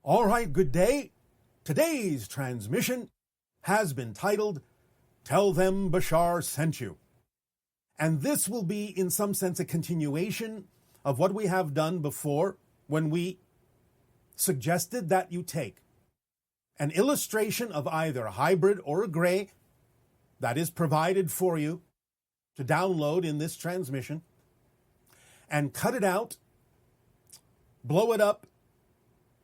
All right, good day. Today's transmission has been titled, Tell Them Bashar Sent You. And this will be, in some sense, a continuation of what we have done before when we suggested that you take an illustration of either a hybrid or a gray that is provided for you to download in this transmission and cut it out, blow it up,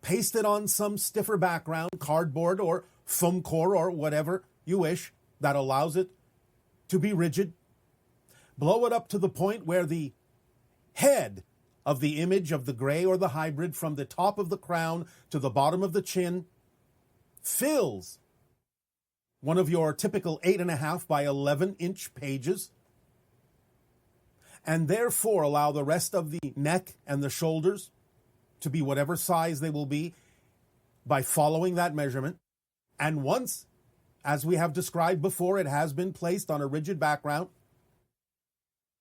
paste it on some stiffer background, cardboard or foam core or whatever you wish that allows it to be rigid. Blow it up to the point where the head of the image of the gray or the hybrid from the top of the crown to the bottom of the chin fills one of your typical 8.5 by 11 inch pages, and therefore allow the rest of the neck and the shoulders to be whatever size they will be by following that measurement. And once, as we have described before, it has been placed on a rigid background,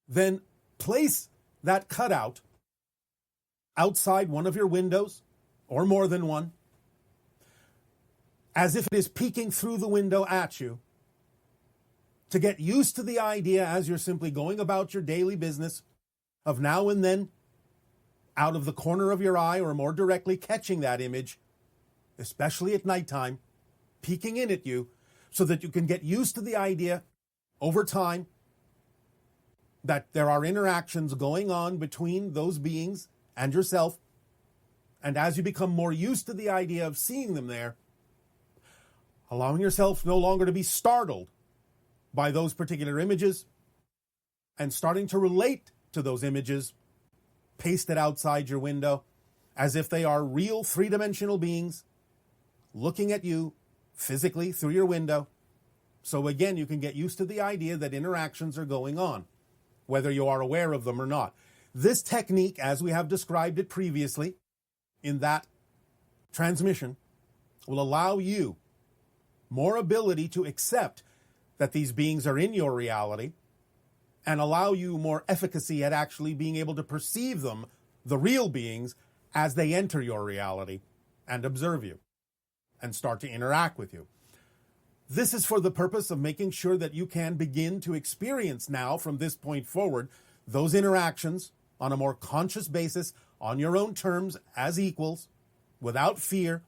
then place that cutout outside one of your windows, or more than one, as if it is peeking through the window at you, to get used to the idea as you're simply going about your daily business of now and then, out of the corner of your eye or more directly catching that image, especially at nighttime, peeking in at you, so that you can get used to the idea over time that there are interactions going on between those beings and yourself. And as you become more used to the idea of seeing them there, allowing yourself no longer to be startled by those particular images and starting to relate to those images pasted outside your window as if they are real three-dimensional beings looking at you physically through your window. So again, you can get used to the idea that interactions are going on, whether you are aware of them or not. This technique, as we have described it previously in that transmission, will allow you more ability to accept that these beings are in your reality and allow you more efficacy at actually being able to perceive them, the real beings, as they enter your reality and observe you and start to interact with you. This is for the purpose of making sure that you can begin to experience now, from this point forward, those interactions on a more conscious basis, on your own terms, as equals, without fear,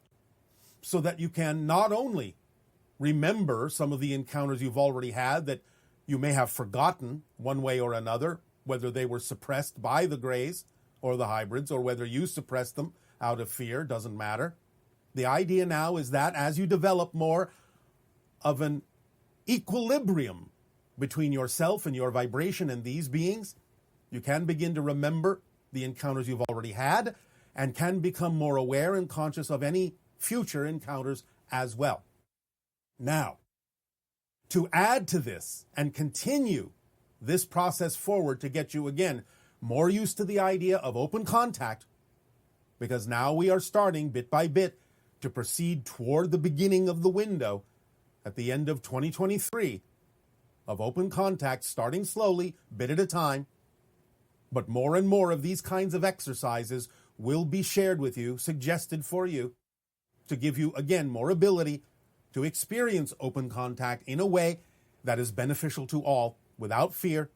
so that you can not only remember some of the encounters you've already had that you may have forgotten one way or another, whether they were suppressed by the grays or the hybrids, or whether you suppressed them out of fear, doesn't matter. The idea now is that as you develop more of an equilibrium between yourself and your vibration and these beings, you can begin to remember the encounters you've already had and can become more aware and conscious of any future encounters as well. Now, to add to this and continue this process forward to get you, again, more used to the idea of open contact, because now we are starting bit by bit to proceed toward the beginning of the window at the end of 2023 of open contact, starting slowly, bit at a time. But more and more of these kinds of exercises will be shared with you, suggested for you, to give you, again, more ability to experience open contact in a way that is beneficial to all, without fear.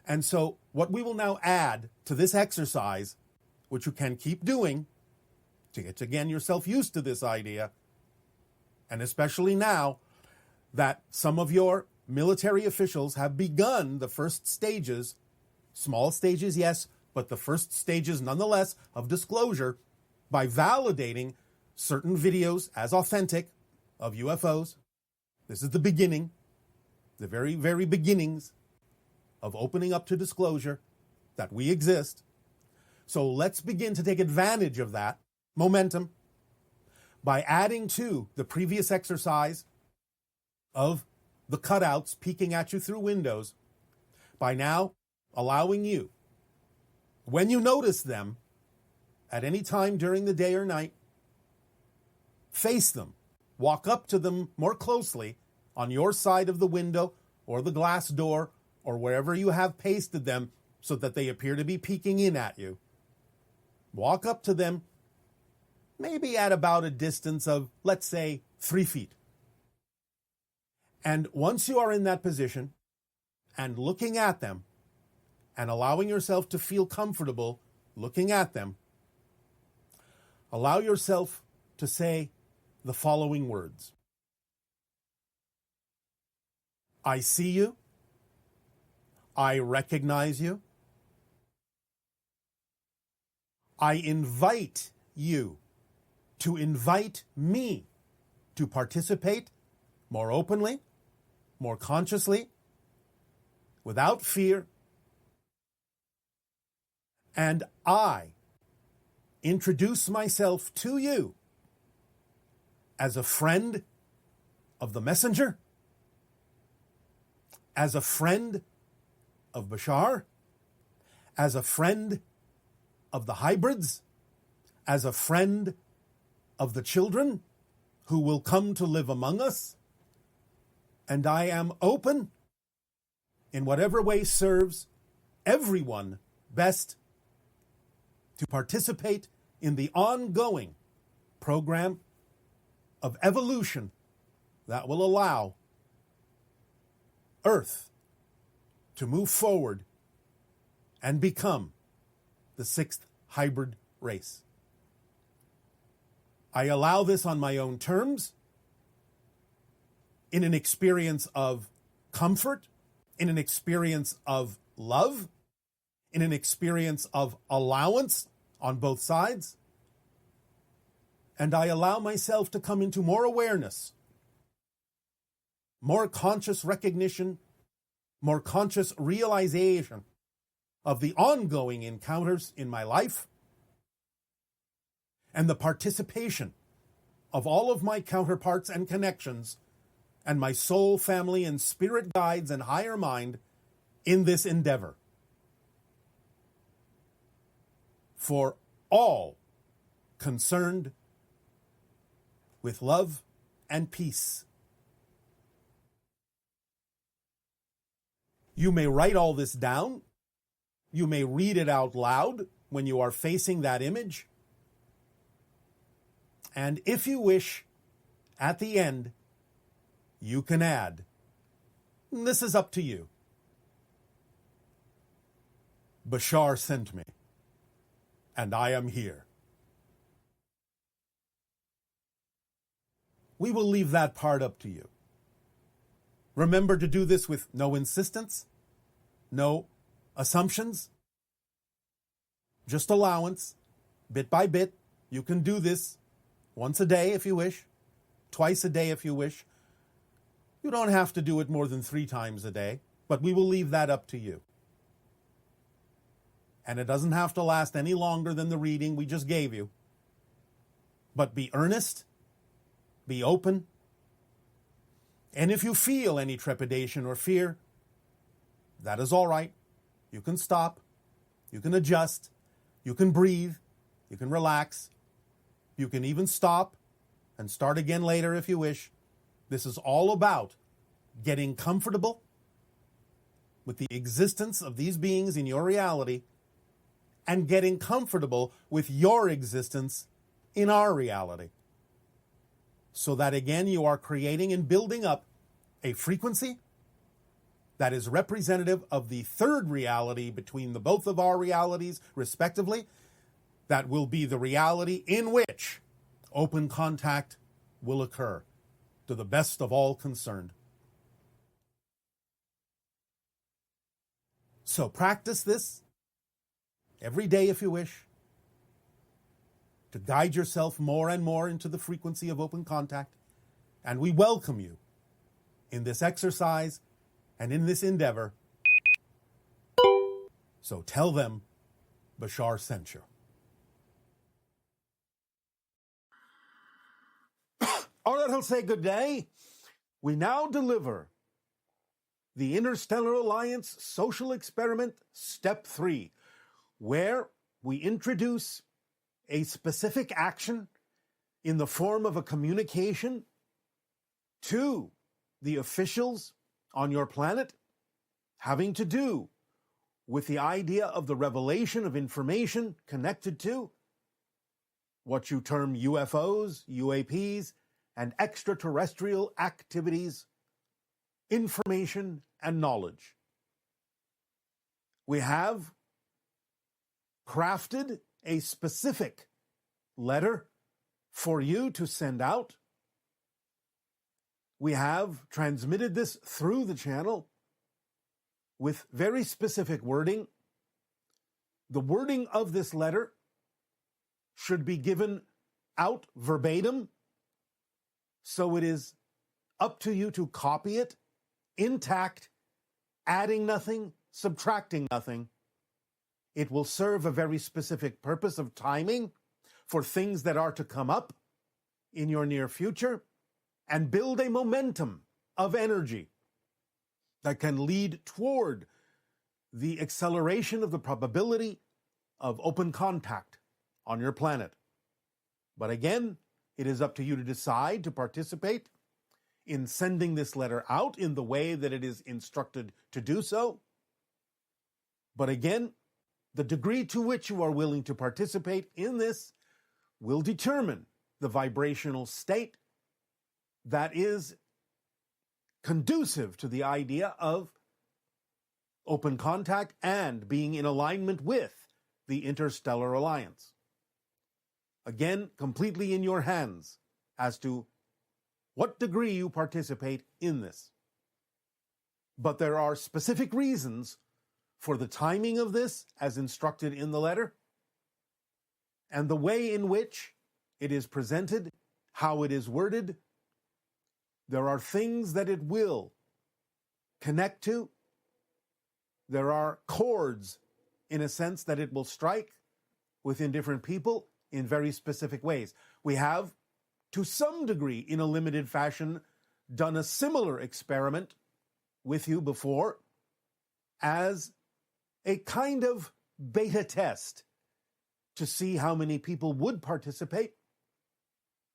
And so what we will now add to this exercise, which you can keep doing to get, again, yourself used to this idea, and especially now that some of your military officials have begun the first stages, small stages, yes, but the first stages nonetheless of disclosure, by validating certain videos as authentic of UFOs. This is the beginning, the very, very beginnings of opening up to disclosure that we exist. So let's begin to take advantage of that momentum by adding to the previous exercise of the cutouts peeking at you through windows, by now allowing you, when you notice them at any time during the day or night, face them, walk up to them more closely on your side of the window or the glass door or wherever you have pasted them so that they appear to be peeking in at you. Walk up to them maybe at about a distance of, let's say, 3 feet. And once you are in that position and looking at them and allowing yourself to feel comfortable looking at them, allow yourself to say the following words. I see you. I recognize you. I invite you to invite me to participate more openly, more consciously, without fear. And I introduce myself to you as a friend of the messenger, as a friend of Bashar, as a friend of the hybrids, as a friend of the children who will come to live among us. And I am open in whatever way serves everyone best to participate in the ongoing program of evolution that will allow Earth to move forward and become the 6th hybrid race. I allow this on my own terms, in an experience of comfort, in an experience of love, in an experience of allowance on both sides. And I allow myself to come into more awareness, more conscious recognition, more conscious realization of the ongoing encounters in my life and the participation of all of my counterparts and connections and my soul, family, and spirit guides and higher mind in this endeavor. For all concerned with love and peace. You may write all this down. You may read it out loud when you are facing that image. And if you wish, at the end, you can add, this is up to you. Bashar sent me, and I am here. We will leave that part up to you. Remember to do this with no insistence, no assumptions, just allowance, bit by bit. You can do this once a day if you wish, twice a day if you wish. You don't have to do it more than 3 times a day, but we will leave that up to you. And it doesn't have to last any longer than the reading we just gave you. But be earnest, be open, and if you feel any trepidation or fear, that is all right. You can stop, you can adjust, you can breathe, you can relax, you can even stop and start again later if you wish. This is all about getting comfortable with the existence of these beings in your reality and getting comfortable with your existence in our reality. So that again, you are creating and building up a frequency that is representative of the third reality between the both of our realities, respectively, that will be the reality in which open contact will occur to the best of all concerned. So practice this every day if you wish, to guide yourself more and more into the frequency of open contact. And we welcome you in this exercise and in this endeavor. So tell them Bashar sent you. All right, I'll say good day. We now deliver the Interstellar Alliance Social Experiment Step 3, where we introduce a specific action in the form of a communication to the officials on your planet having to do with the idea of the revelation of information connected to what you term UFOs, UAPs, and extraterrestrial activities, information, and knowledge. We have crafted a specific letter for you to send out. We have transmitted this through the channel with very specific wording. The wording of this letter should be given out verbatim, so it is up to you to copy it intact, adding nothing, subtracting nothing. It will serve a very specific purpose of timing for things that are to come up in your near future and build a momentum of energy that can lead toward the acceleration of the probability of open contact on your planet. But again, it is up to you to decide to participate in sending this letter out in the way that it is instructed to do so. But again, the degree to which you are willing to participate in this will determine the vibrational state that is conducive to the idea of open contact and being in alignment with the interstellar alliance. Again, completely in your hands as to what degree you participate in this. But there are specific reasons for the timing of this as instructed in the letter, and the way in which it is presented, how it is worded. There are things that it will connect to. There are chords, in a sense, that it will strike within different people in very specific ways. We have, to some degree, in a limited fashion, done a similar experiment with you before as a kind of beta test to see how many people would participate.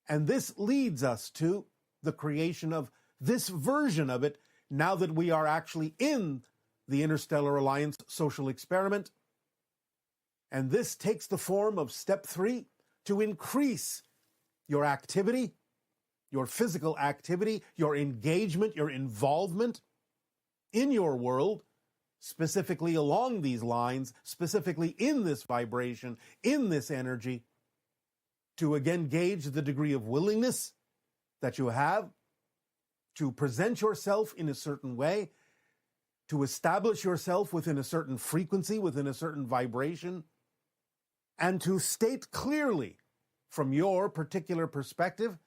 And this leads us to the creation of this version of it now that we are actually in the Interstellar Alliance social experiment. And this takes the form of step 3 to increase your activity, your physical activity, your engagement, your involvement in your world, specifically along these lines, specifically in this vibration, in this energy, to again gauge the degree of willingness that you have to present yourself in a certain way, to establish yourself within a certain frequency, within a certain vibration, and to state clearly from your particular perspective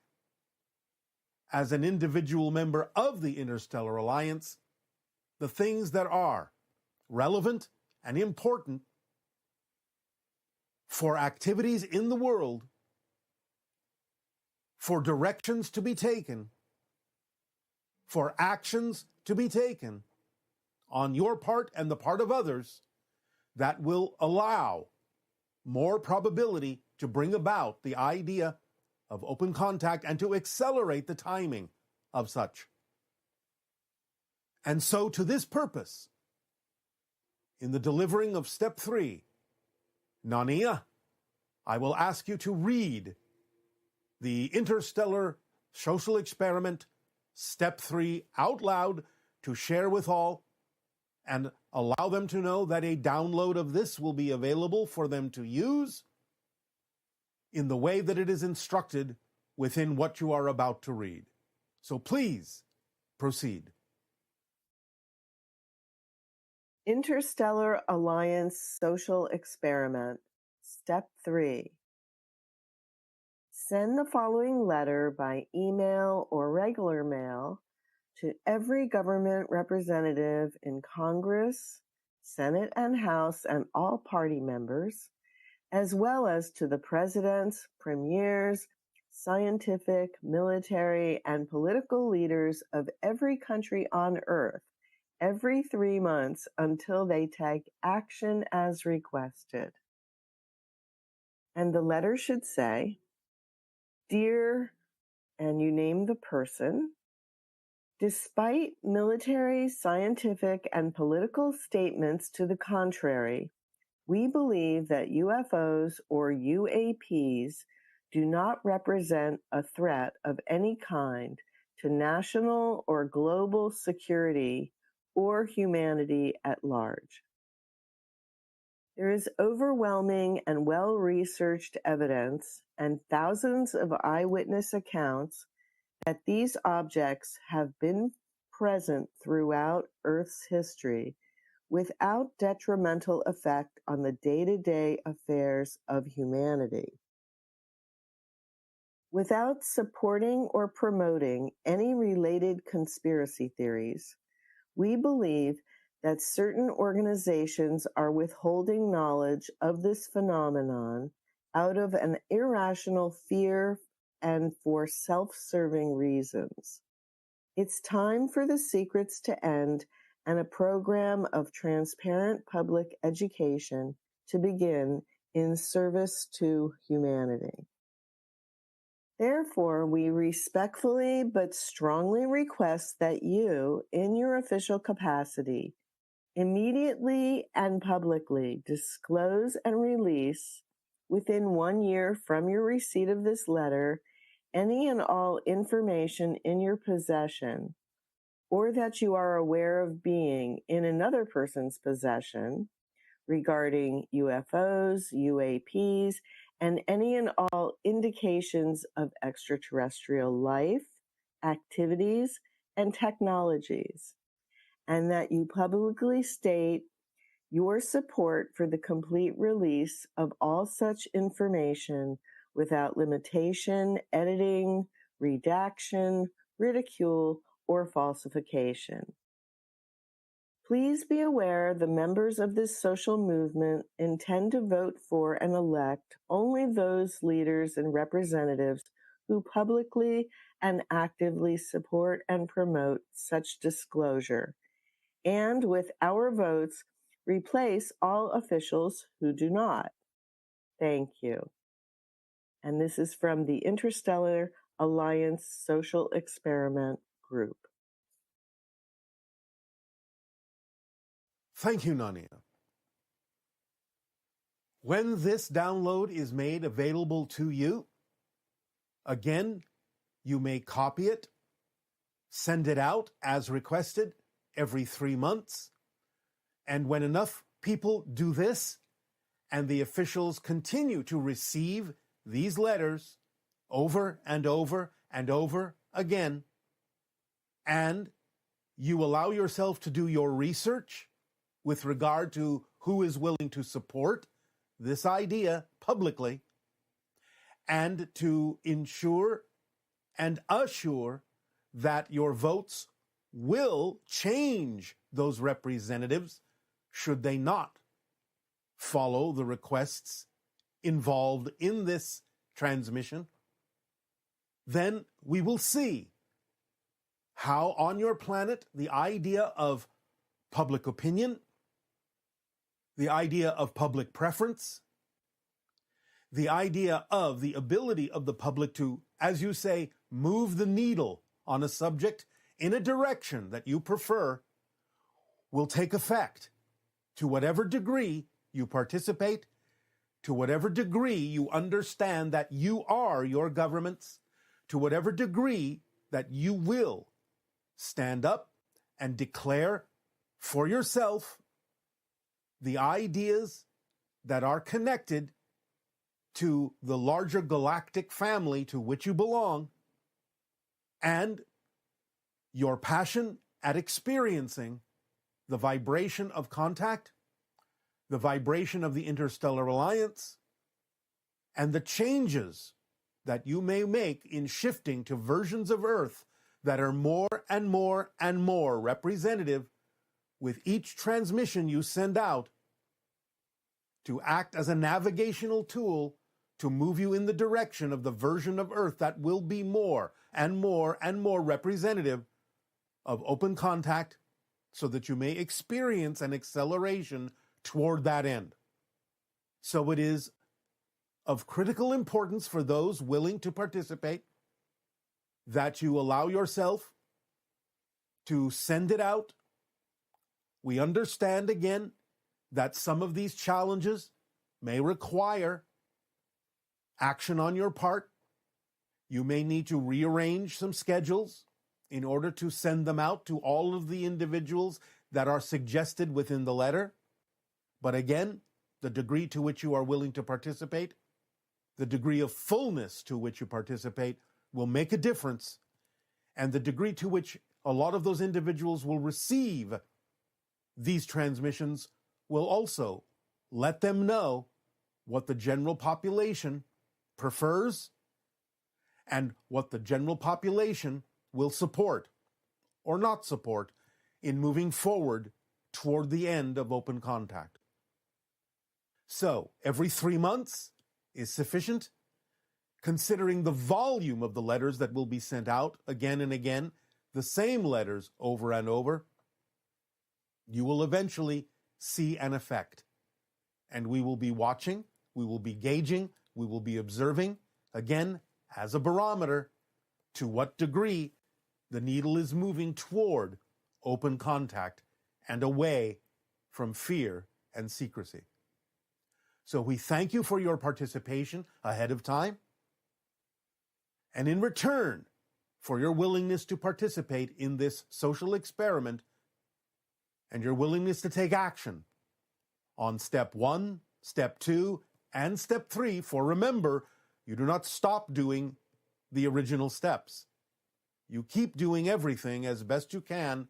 as an individual member of the Interstellar Alliance, the things that are relevant and important for activities in the world, for directions to be taken, for actions to be taken on your part and the part of others that will allow more probability to bring about the idea of open contact and to accelerate the timing of such. And so to this purpose, in the delivering of step 3, Nania, I will ask you to read the Interstellar Social Experiment step 3 out loud to share with all, and allow them to know that a download of this will be available for them to use in the way that it is instructed within what you are about to read. So please proceed. Interstellar Alliance Social Experiment, Step 3. Send the following letter by email or regular mail to every government representative in Congress, Senate and House, and all party members, as well as to the presidents, premiers, scientific, military, and political leaders of every country on Earth every 3 months until they take action as requested. And the letter should say, "Dear," and you name the person, "despite military, scientific, and political statements to the contrary, we believe that UFOs or UAPs do not represent a threat of any kind to national or global security or humanity at large. There is overwhelming and well-researched evidence and thousands of eyewitness accounts that these objects have been present throughout Earth's history without detrimental effect on the day-to-day affairs of humanity. Without supporting or promoting any related conspiracy theories, we believe that certain organizations are withholding knowledge of this phenomenon out of an irrational fear and for self-serving reasons. It's time for the secrets to end and a program of transparent public education to begin in service to humanity. Therefore, we respectfully but strongly request that you, in your official capacity, immediately and publicly disclose and release, within 1 year from your receipt of this letter, any and all information in your possession, or that you are aware of being in another person's possession, regarding UFOs, UAPs, and any and all indications of extraterrestrial life, activities, and technologies, and that you publicly state your support for the complete release of all such information without limitation, editing, redaction, ridicule, or falsification. Please be aware the members of this social movement intend to vote for and elect only those leaders and representatives who publicly and actively support and promote such disclosure, and with our votes, replace all officials who do not. Thank you. And this is from the Interstellar Alliance Social Experiment Group. Thank you, Nania. When this download is made available to you, again, you may copy it, send it out as requested every 3 months, and when enough people do this, and the officials continue to receive these letters over and over and over again, and you allow yourself to do your research with regard to who is willing to support this idea publicly, and to ensure and assure that your votes will change those representatives should they not follow the requests involved in this transmission, then we will see how on your planet the idea of public opinion, the idea of public preference, the idea of the ability of the public to, as you say, move the needle on a subject in a direction that you prefer, will take effect to whatever degree you participate, to whatever degree you understand that you are your governments, to whatever degree that you will stand up and declare for yourself the ideas that are connected to the larger galactic family to which you belong, and your passion at experiencing the vibration of contact, the vibration of the Interstellar Alliance, and the changes that you may make in shifting to versions of Earth that are more and more and more representative with each transmission you send out, to act as a navigational tool to move you in the direction of the version of Earth that will be more and more and more representative of open contact, so that you may experience an acceleration toward that end. So it is of critical importance for those willing to participate that you allow yourself to send it out. We understand again that some of these challenges may require action on your part. You may need to rearrange some schedules in order to send them out to all of the individuals that are suggested within the letter. But again, the degree to which you are willing to participate, the degree of fullness to which you participate will make a difference. And the degree to which a lot of those individuals will receive these transmissions will also let them know what the general population prefers and what the general population will support or not support in moving forward toward the end of open contact. So, every 3 months is sufficient, considering the volume of the letters that will be sent out again and again, the same letters over and over. You will eventually see an effect. And we will be watching, we will be gauging, we will be observing, again, as a barometer, to what degree the needle is moving toward open contact and away from fear and secrecy. So we thank you for your participation ahead of time. And in return for your willingness to participate in this social experiment and your willingness to take action on step 1, step 2, and step 3, for remember, you do not stop doing the original steps. You keep doing everything as best you can,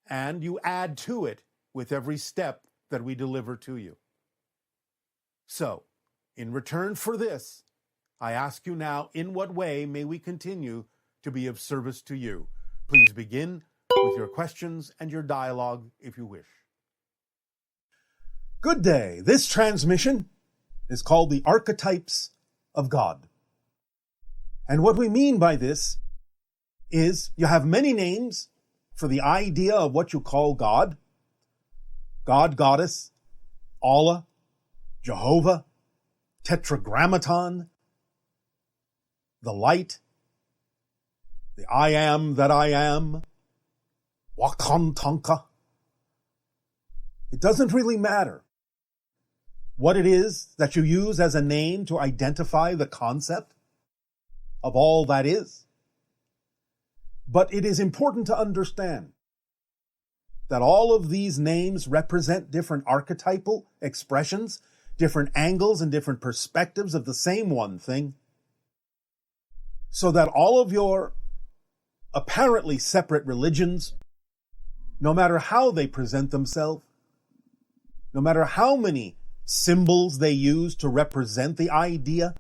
and you add to it with every step that we deliver to you. So, in return for this, I ask you now, in what way may we continue to be of service to you? Please begin with your questions and your dialogue if you wish. Good day. This transmission is called the Archetypes of God. And what we mean by this is you have many names for the idea of what you call God. God, Goddess, Allah, Jehovah, Tetragrammaton, the Light, the I Am that I Am, Wakantanka. It doesn't really matter what it is that you use as a name to identify the concept of all that is. But it is important to understand that all of these names represent different archetypal expressions, different angles and different perspectives of the same one thing, so that all of your apparently separate religions, no matter how they present themselves, no matter how many symbols they use to represent the idea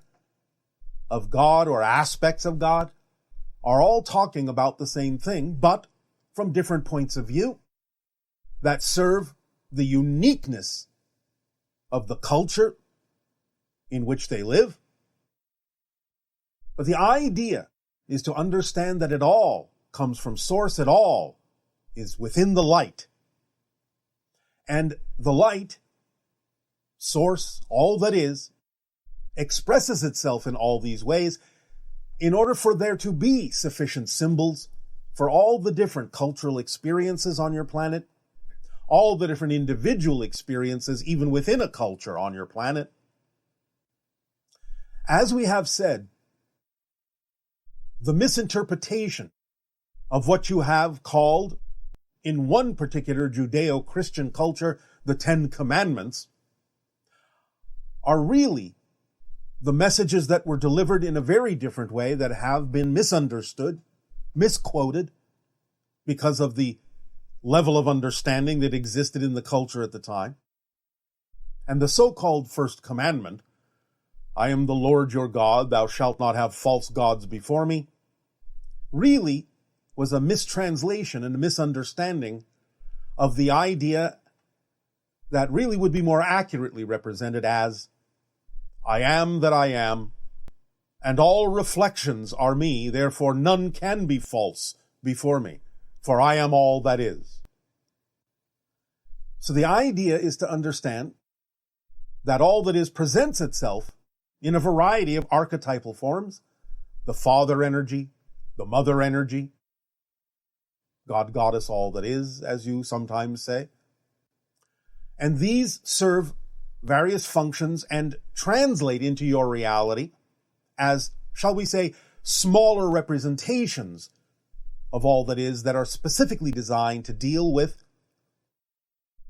of God or aspects of God, are all talking about the same thing, but from different points of view that serve the uniqueness of the culture in which they live. But the idea is to understand that it all comes from source, it all is within the light. And the light, source, all that is, expresses itself in all these ways in order for there to be sufficient symbols for all the different cultural experiences on your planet, all the different individual experiences even within a culture on your planet. As we have said, the misinterpretation of what you have called, in one particular Judeo-Christian culture, the 10 Commandments, are really the messages that were delivered in a very different way that have been misunderstood, misquoted, because of the level of understanding that existed in the culture at the time. And the so-called first commandment, I am the Lord your God, thou shalt not have false gods before me, really was a mistranslation and a misunderstanding of the idea that really would be more accurately represented as, I am that I am, and all reflections are me, therefore none can be false before me, for I am all that is. So the idea is to understand that all that is presents itself in a variety of archetypal forms, the father energy, the mother energy, God, Goddess, all that is, as you sometimes say. And these serve various functions and translate into your reality as, shall we say, smaller representations of all that is, that are specifically designed to deal with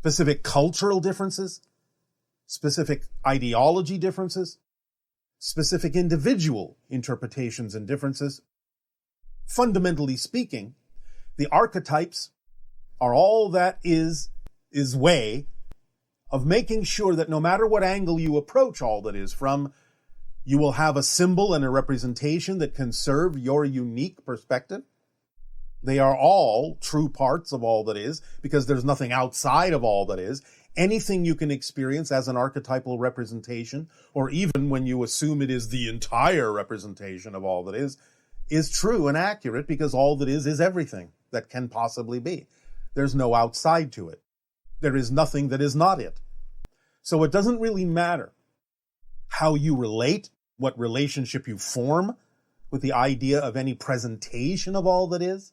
specific cultural differences, specific ideology differences, specific individual interpretations and differences. Fundamentally speaking, the archetypes are all that is way of making sure that no matter what angle you approach all that is from, you will have a symbol and a representation that can serve your unique perspective. They are all true parts of all that is, because there's nothing outside of all that is. Anything you can experience as an archetypal representation, or even when you assume it is the entire representation of all that is true and accurate, because all that is everything that can possibly be. There's no outside to it. There is nothing that is not it. So it doesn't really matter how you relate, what relationship you form with the idea of any presentation of all that is,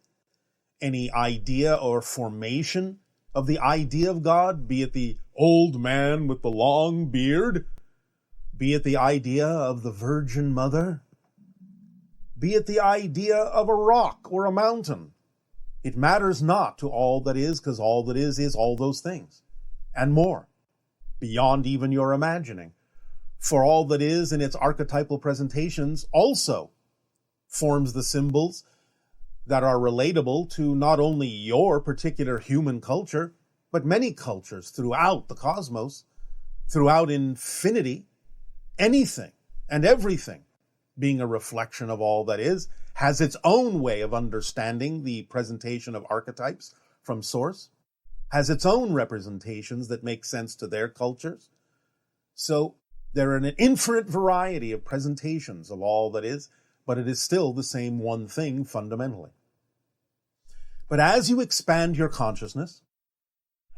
any idea or formation of the idea of God, be it the old man with the long beard, be it the idea of the Virgin Mother, be it the idea of a rock or a mountain. It matters not to all that is, because all that is all those things and more, beyond even your imagining. For all that is in its archetypal presentations also forms the symbols that are relatable to not only your particular human culture, but many cultures throughout the cosmos, throughout infinity. Anything and everything, being a reflection of all that is, has its own way of understanding the presentation of archetypes from source, has its own representations that make sense to their cultures. So there are an infinite variety of presentations of all that is, but it is still the same one thing fundamentally. But as you expand your consciousness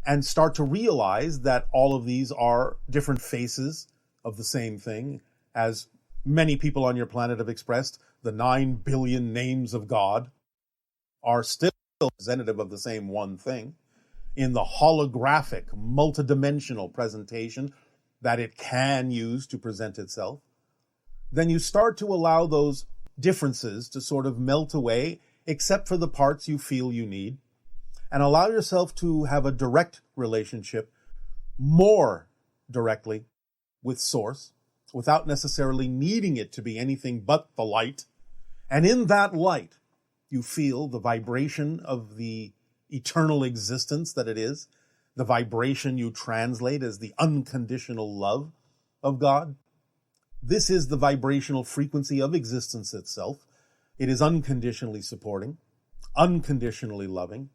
and start to realize that all of these are different faces of the same thing, as many people on your planet have expressed, the 9 billion names of God are still representative of the same one thing in the holographic, multidimensional presentation that it can use to present itself, then you start to allow those differences to sort of melt away, except for the parts you feel you need, and allow yourself to have a direct relationship, more directly, with Source, without necessarily needing it to be anything but the light. And in that light, you feel the vibration of the eternal existence that it is, the vibration you translate as the unconditional love of God. This is the vibrational frequency of existence itself. It is unconditionally supporting, unconditionally loving.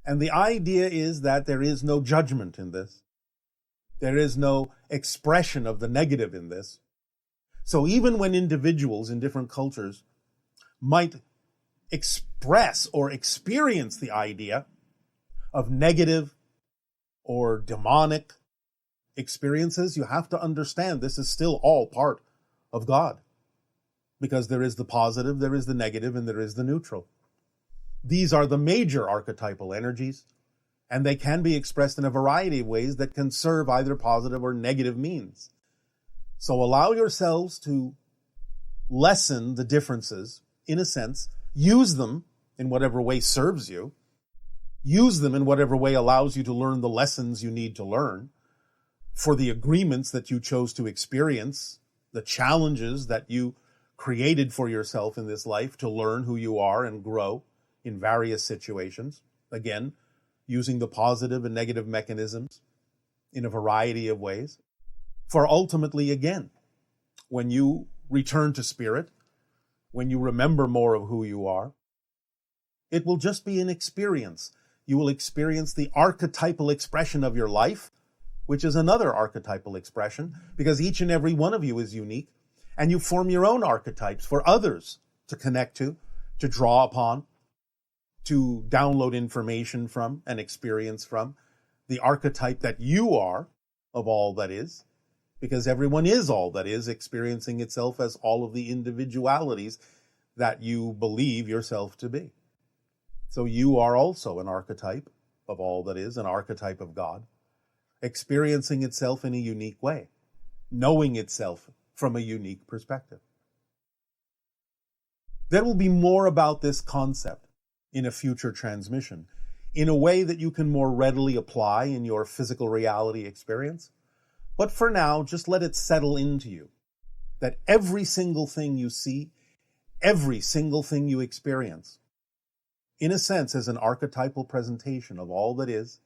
And the idea is that there is no judgment in this. There is no expression of the negative in this. So even when individuals in different cultures might express or experience the idea of negative or demonic experiences, you have to understand this is still all part of God. Because there is the positive, there is the negative, and there is the neutral. These are the major archetypal energies, and they can be expressed in a variety of ways that can serve either positive or negative means. So allow yourselves to lessen the differences, in a sense, use them in whatever way serves you, use them in whatever way allows you to learn the lessons you need to learn, for the agreements that you chose to experience, the challenges that you created for yourself in this life to learn who you are and grow in various situations. Again, using the positive and negative mechanisms in a variety of ways. For ultimately, again, when you return to spirit, when you remember more of who you are, it will just be an experience. You will experience the archetypal expression of your life, which is another archetypal expression, because each and every one of you is unique, and you form your own archetypes for others to connect to draw upon, to download information from and experience from, the archetype that you are of all that is, because everyone is all that is, experiencing itself as all of the individualities that you believe yourself to be. So you are also an archetype of all that is, an archetype of God. experiencing itself in a unique way, knowing itself from a unique perspective. There will be more about this concept in a future transmission, in a way that you can more readily apply in your physical reality experience. But for now, just let it settle into you that every single thing you see, every single thing you experience, in a sense, is an archetypal presentation of all that is: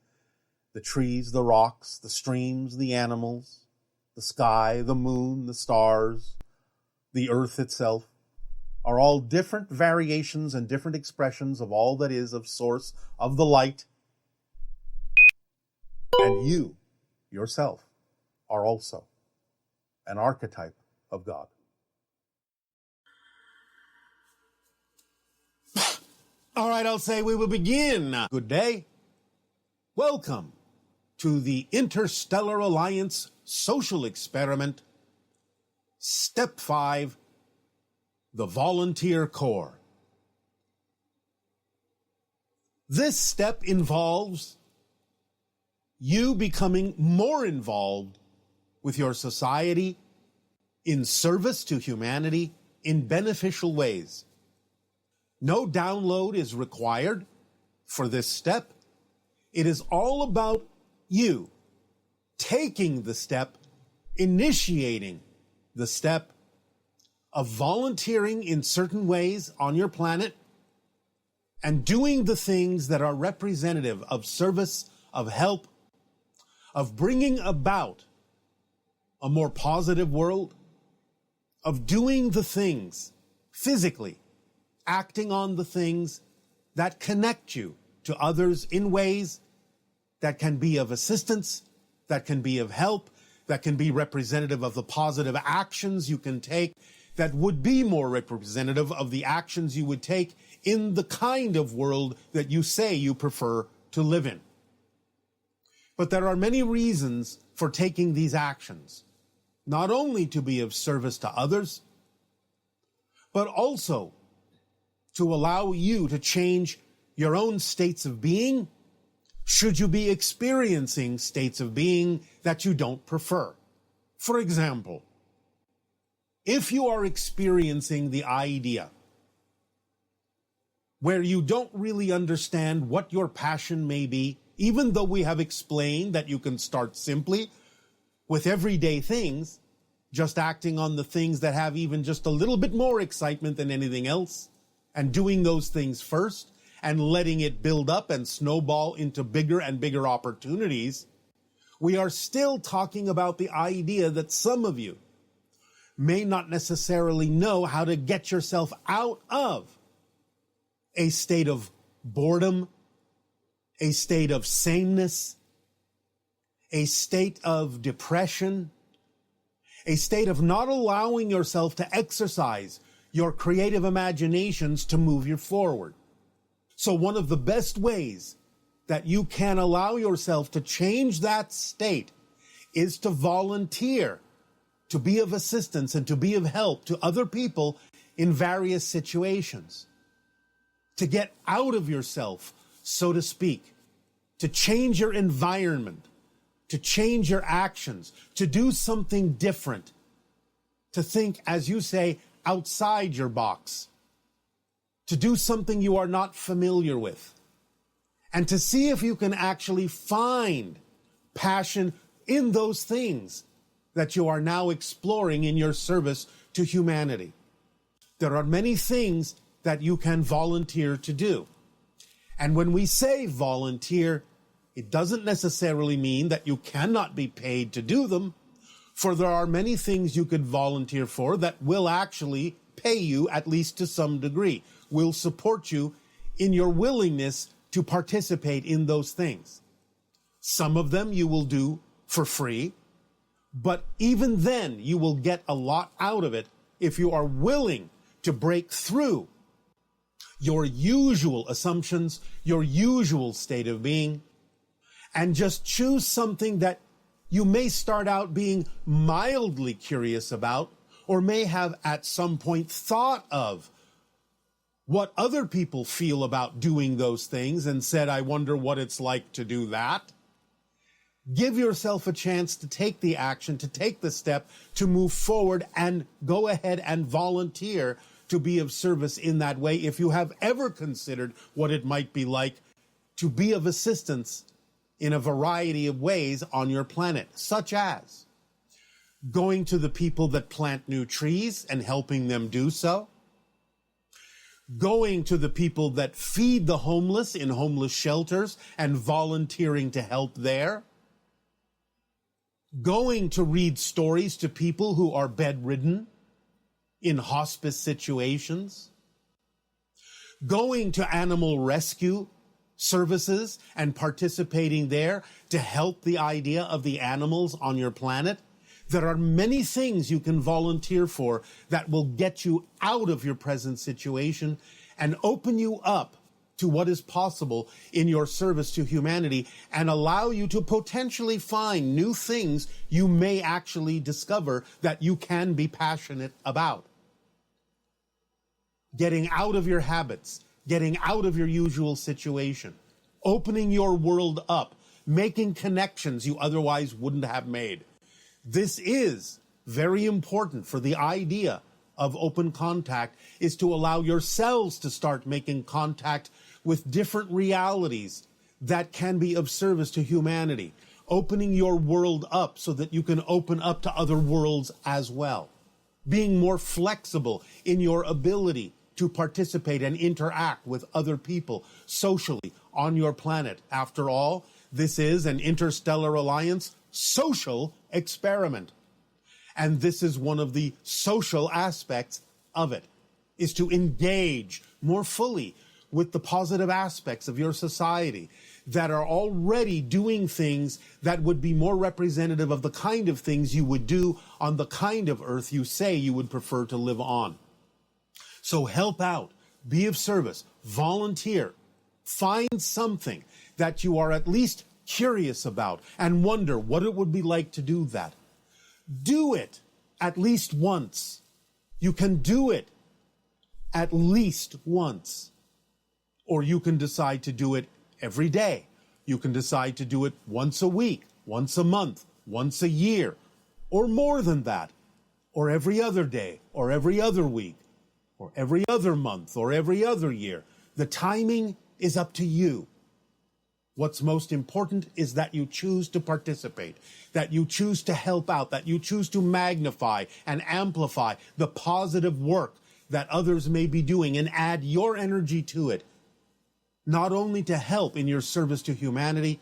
the trees, the rocks, the streams, the animals, the sky, the moon, the stars, the earth itself, are all different variations and different expressions of all that is of source of the light. And you, yourself, are also an archetype of God. All right, I'll say we will begin. Good day. Welcome to the Interstellar Alliance Social Experiment, Step 5, the Volunteer Corps. This step involves you becoming more involved with your society in service to humanity in beneficial ways. No download is required for this step. It is all about you taking the step, initiating the step of volunteering in certain ways on your planet and doing the things that are representative of service, of help, of bringing about a more positive world, of doing the things physically, acting on the things that connect you to others in ways that can be of assistance, that can be of help, that can be representative of the positive actions you can take, that would be more representative of the actions you would take in the kind of world that you say you prefer to live in. But there are many reasons for taking these actions, not only to be of service to others, but also to allow you to change your own states of being, should you be experiencing states of being that you don't prefer. For example, if you are experiencing the idea where you don't really understand what your passion may be, even though we have explained that you can start simply with everyday things, just acting on the things that have even just a little bit more excitement than anything else, and doing those things first, and letting it build up and snowball into bigger and bigger opportunities, we are still talking about the idea that some of you may not necessarily know how to get yourself out of a state of boredom, a state of sameness, a state of depression, a state of not allowing yourself to exercise your creative imaginations to move you forward. So one of the best ways that you can allow yourself to change that state is to volunteer, to be of assistance and to be of help to other people in various situations, to get out of yourself, so to speak, to change your environment, to change your actions, to do something different, to think, as you say, outside your box, to do something you are not familiar with, and to see if you can actually find passion in those things that you are now exploring in your service to humanity. There are many things that you can volunteer to do. And when we say volunteer, it doesn't necessarily mean that you cannot be paid to do them, for there are many things you could volunteer for that will actually pay you, at least to some degree, will support you in your willingness to participate in those things. Some of them you will do for free, but even then you will get a lot out of it if you are willing to break through your usual assumptions, your usual state of being, and just choose something that you may start out being mildly curious about, or may have at some point thought of what other people feel about doing those things and said, I wonder what it's like to do that. Give yourself a chance to take the action, to take the step, to move forward and go ahead and volunteer to be of service in that way. If you have ever considered what it might be like to be of assistance in a variety of ways on your planet, such as going to the people that plant new trees and helping them do so, going to the people that feed the homeless in homeless shelters and volunteering to help there, going to read stories to people who are bedridden in hospice situations, going to animal rescue services and participating there to help the idea of the animals on your planet. There are many things you can volunteer for that will get you out of your present situation and open you up to what is possible in your service to humanity and allow you to potentially find new things you may actually discover that you can be passionate about. Getting out of your habits, getting out of your usual situation, opening your world up, making connections you otherwise wouldn't have made. This is very important for the idea of open contact, is to allow yourselves to start making contact with different realities that can be of service to humanity, opening your world up so that you can open up to other worlds as well, being more flexible in your ability to participate and interact with other people socially on your planet. After all, this is an interstellar alliance social experiment. And this is one of the social aspects of it, is to engage more fully with the positive aspects of your society that are already doing things that would be more representative of the kind of things you would do on the kind of earth you say you would prefer to live on. So help out, be of service, volunteer, find something that you are at least curious about and wonder what it would be like to do that. Do it at least once. You can do it at least once. Or you can decide to do it every day. You can decide to do it once a week, once a month, once a year, or more than that, or every other day, or every other week, or every other month, or every other year. The timing is up to you. What's most important is that you choose to participate, that you choose to help out, that you choose to magnify and amplify the positive work that others may be doing and add your energy to it, not only to help in your service to humanity,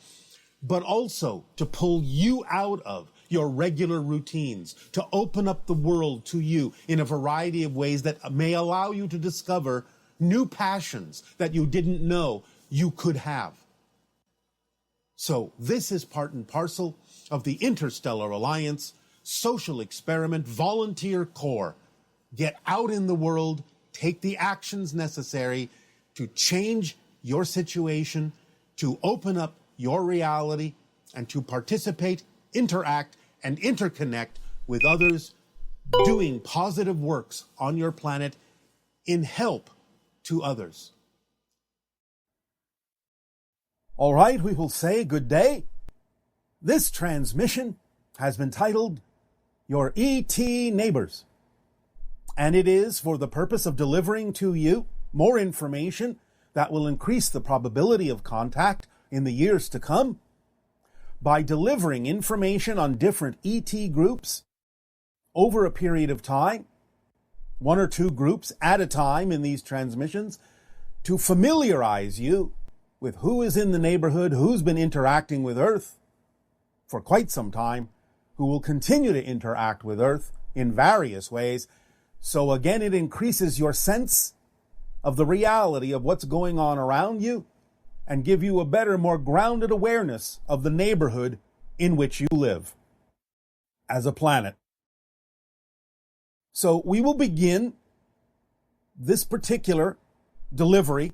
but also to pull you out of your regular routines, to open up the world to you in a variety of ways that may allow you to discover new passions that you didn't know you could have. So this is part and parcel of the Interstellar Alliance social experiment volunteer core. Get out in the world, take the actions necessary to change your situation, to open up your reality, and to participate, interact, and interconnect with others doing positive works on your planet in help to others. All right, we will say good day. This transmission has been titled Your E.T. Neighbors, and it is for the purpose of delivering to you more information that will increase the probability of contact in the years to come by delivering information on different ET groups over a period of time, one or two groups at a time in these transmissions, to familiarize you with who is in the neighborhood, who's been interacting with Earth for quite some time, who will continue to interact with Earth in various ways. So again, it increases your sense of the reality of what's going on around you and give you a better, more grounded awareness of the neighborhood in which you live as a planet. So we will begin this particular delivery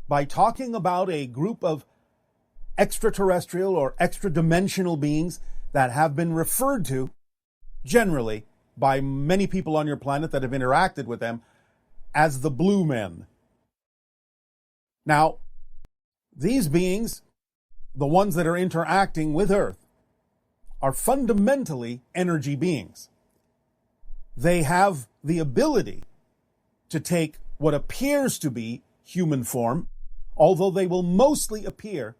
by talking about a group of extraterrestrial or extra-dimensional beings that have been referred to generally by many people on your planet that have interacted with them as the blue men. Now, these beings the ones that are interacting with Earth, are fundamentally energy beings. They have the ability to take what appears to be human form, although they will mostly appear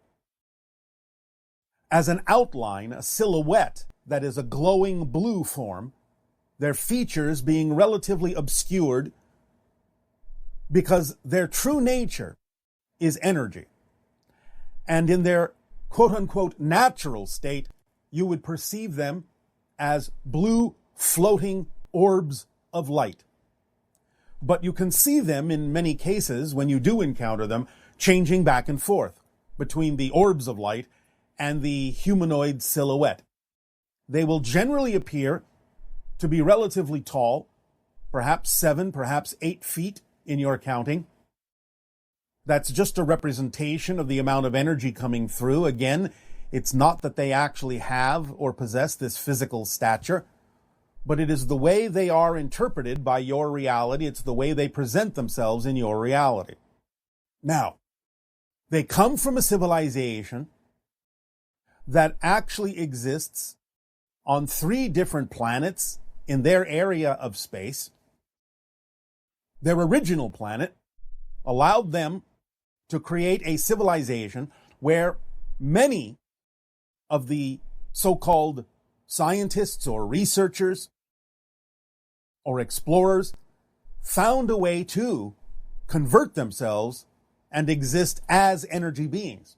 as an outline, a silhouette that is a glowing blue form, their features being relatively obscured because their true nature is energy. And in their quote-unquote natural state, you would perceive them as blue floating orbs of light. But you can see them in many cases, when you do encounter them, changing back and forth between the orbs of light and the humanoid silhouette. They will generally appear to be relatively tall, perhaps 7, perhaps 8 feet in your counting. That's just a representation of the amount of energy coming through. Again, it's not that they actually have or possess this physical stature, but it is the way they are interpreted by your reality. It's the way they present themselves in your reality. Now, they come from a civilization that actually exists on 3 different planets in their area of space. Their original planet allowed them to create a civilization where many of the so-called scientists or researchers or explorers found a way to convert themselves and exist as energy beings.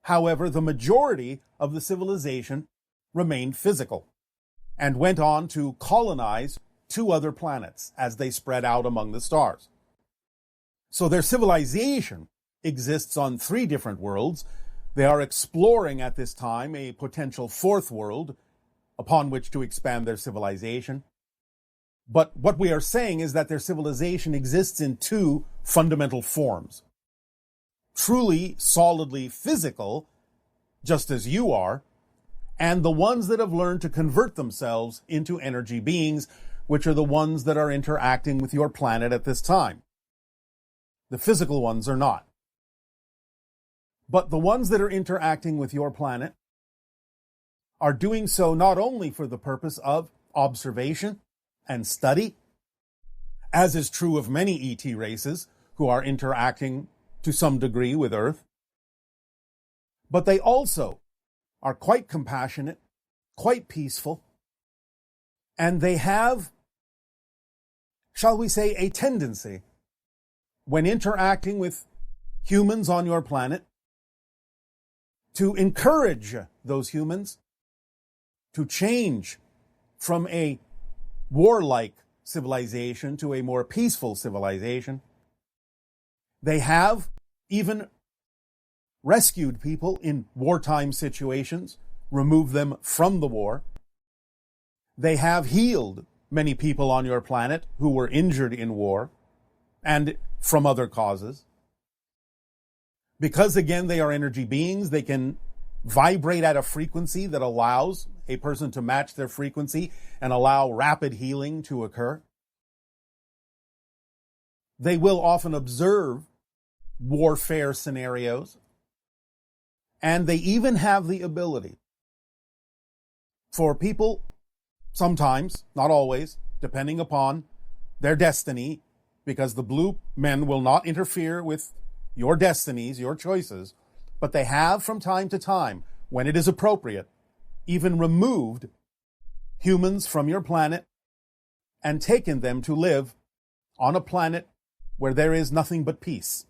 However, the majority of the civilization remained physical and went on to colonize 2 other planets as they spread out among the stars. So their civilization exists on 3 different worlds. They are exploring at this time a potential 4th world upon which to expand their civilization. But what we are saying is that their civilization exists in 2 fundamental forms. Truly, solidly physical, just as you are, and the ones that have learned to convert themselves into energy beings, which are the ones that are interacting with your planet at this time. The physical ones are not. But the ones that are interacting with your planet are doing so not only for the purpose of observation and study, as is true of many ET races who are interacting to some degree with Earth, but they also are quite compassionate, quite peaceful, and they have, shall we say, a tendency, when interacting with humans on your planet, to encourage those humans to change from a warlike civilization to a more peaceful civilization. They have even rescued people in wartime situations, removed them from the war. They have healed many people on your planet who were injured in war and from other causes. Because, again, they are energy beings, they can vibrate at a frequency that allows a person to match their frequency and allow rapid healing to occur. They will often observe warfare scenarios, and they even have the ability for people, sometimes, not always, depending upon their destiny, because the blue men will not interfere with your destinies, your choices, but they have from time to time, when it is appropriate, even removed humans from your planet and taken them to live on a planet where there is nothing but peace.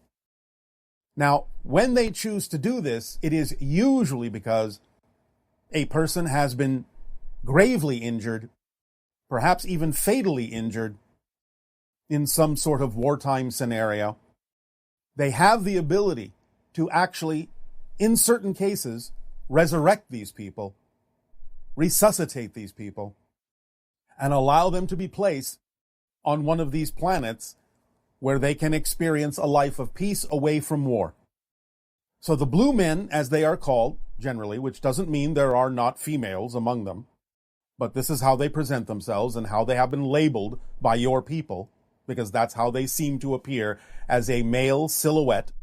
Now, when they choose to do this, it is usually because a person has been gravely injured, perhaps even fatally injured, in some sort of wartime scenario. They have the ability to actually, in certain cases, resurrect these people, resuscitate these people, and allow them to be placed on one of these planets where they can experience a life of peace away from war. So the blue men, as they are called, generally, which doesn't mean there are not females among them, but this is how they present themselves and how they have been labeled by your people, because that's how they seem to appear, as a male silhouette,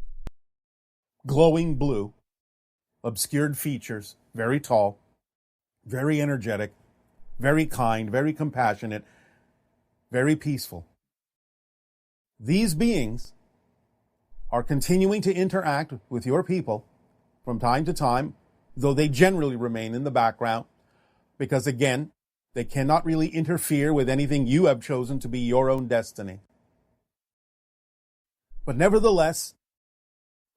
glowing blue, obscured features, very tall, very energetic, very kind, very compassionate, very peaceful. These beings are continuing to interact with your people from time to time, though they generally remain in the background, because again, they cannot really interfere with anything you have chosen to be your own destiny. But nevertheless,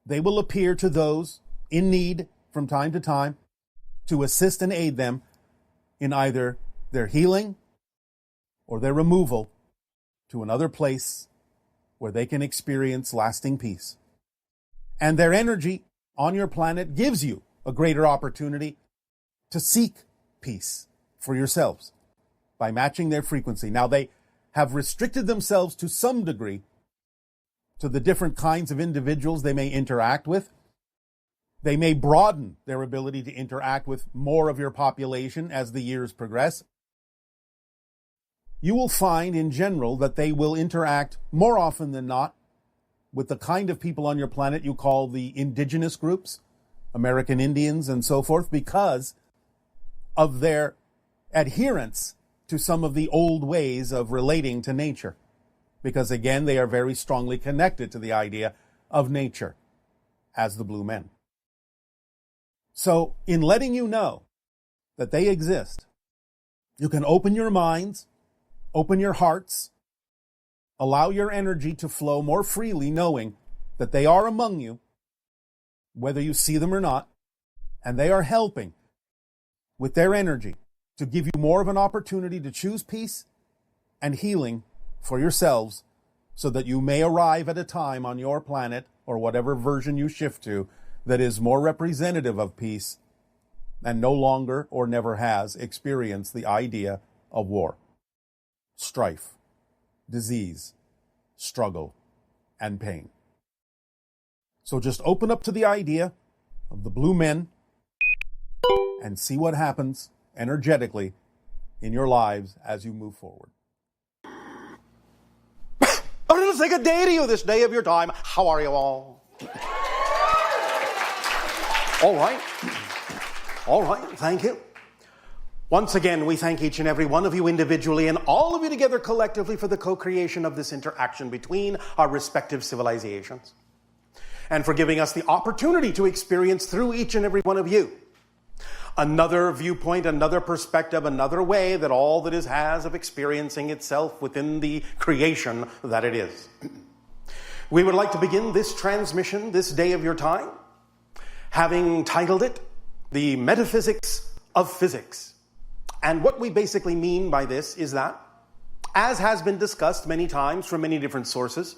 they will appear to those in need from time to time to assist and aid them in either their healing or their removal to another place where they can experience lasting peace. And their energy on your planet gives you a greater opportunity to seek peace for yourselves by matching their frequency. Now, they have restricted themselves to some degree to the different kinds of individuals they may interact with. They may broaden their ability to interact with more of your population as the years progress. You will find in general that they will interact more often than not with the kind of people on your planet you call the indigenous groups, American Indians and so forth, because of their adherence to some of the old ways of relating to nature. Because again, they are very strongly connected to the idea of nature as the blue men. So in letting you know that they exist, you can open your minds, open your hearts, allow your energy to flow more freely, knowing that they are among you, whether you see them or not, and they are helping with their energy to give you more of an opportunity to choose peace and healing for yourselves so that you may arrive at a time on your planet or whatever version you shift to that is more representative of peace and no longer or never has experienced the idea of war, strife, disease, struggle, and pain. So just open up to the idea of the blue men and see what happens energetically in your lives as you move forward. It'll say good day to you this day of your time. How are you all? All right. All right. Thank you. Once again, we thank each and every one of you individually and all of you together collectively for the co-creation of this interaction between our respective civilizations and for giving us the opportunity to experience through each and every one of you another viewpoint, another perspective, another way that all that is has of experiencing itself within the creation that it is. We would like to begin this transmission, this day of your time, having titled it, The Metaphysics of Physics. And what we basically mean by this is that, as has been discussed many times from many different sources,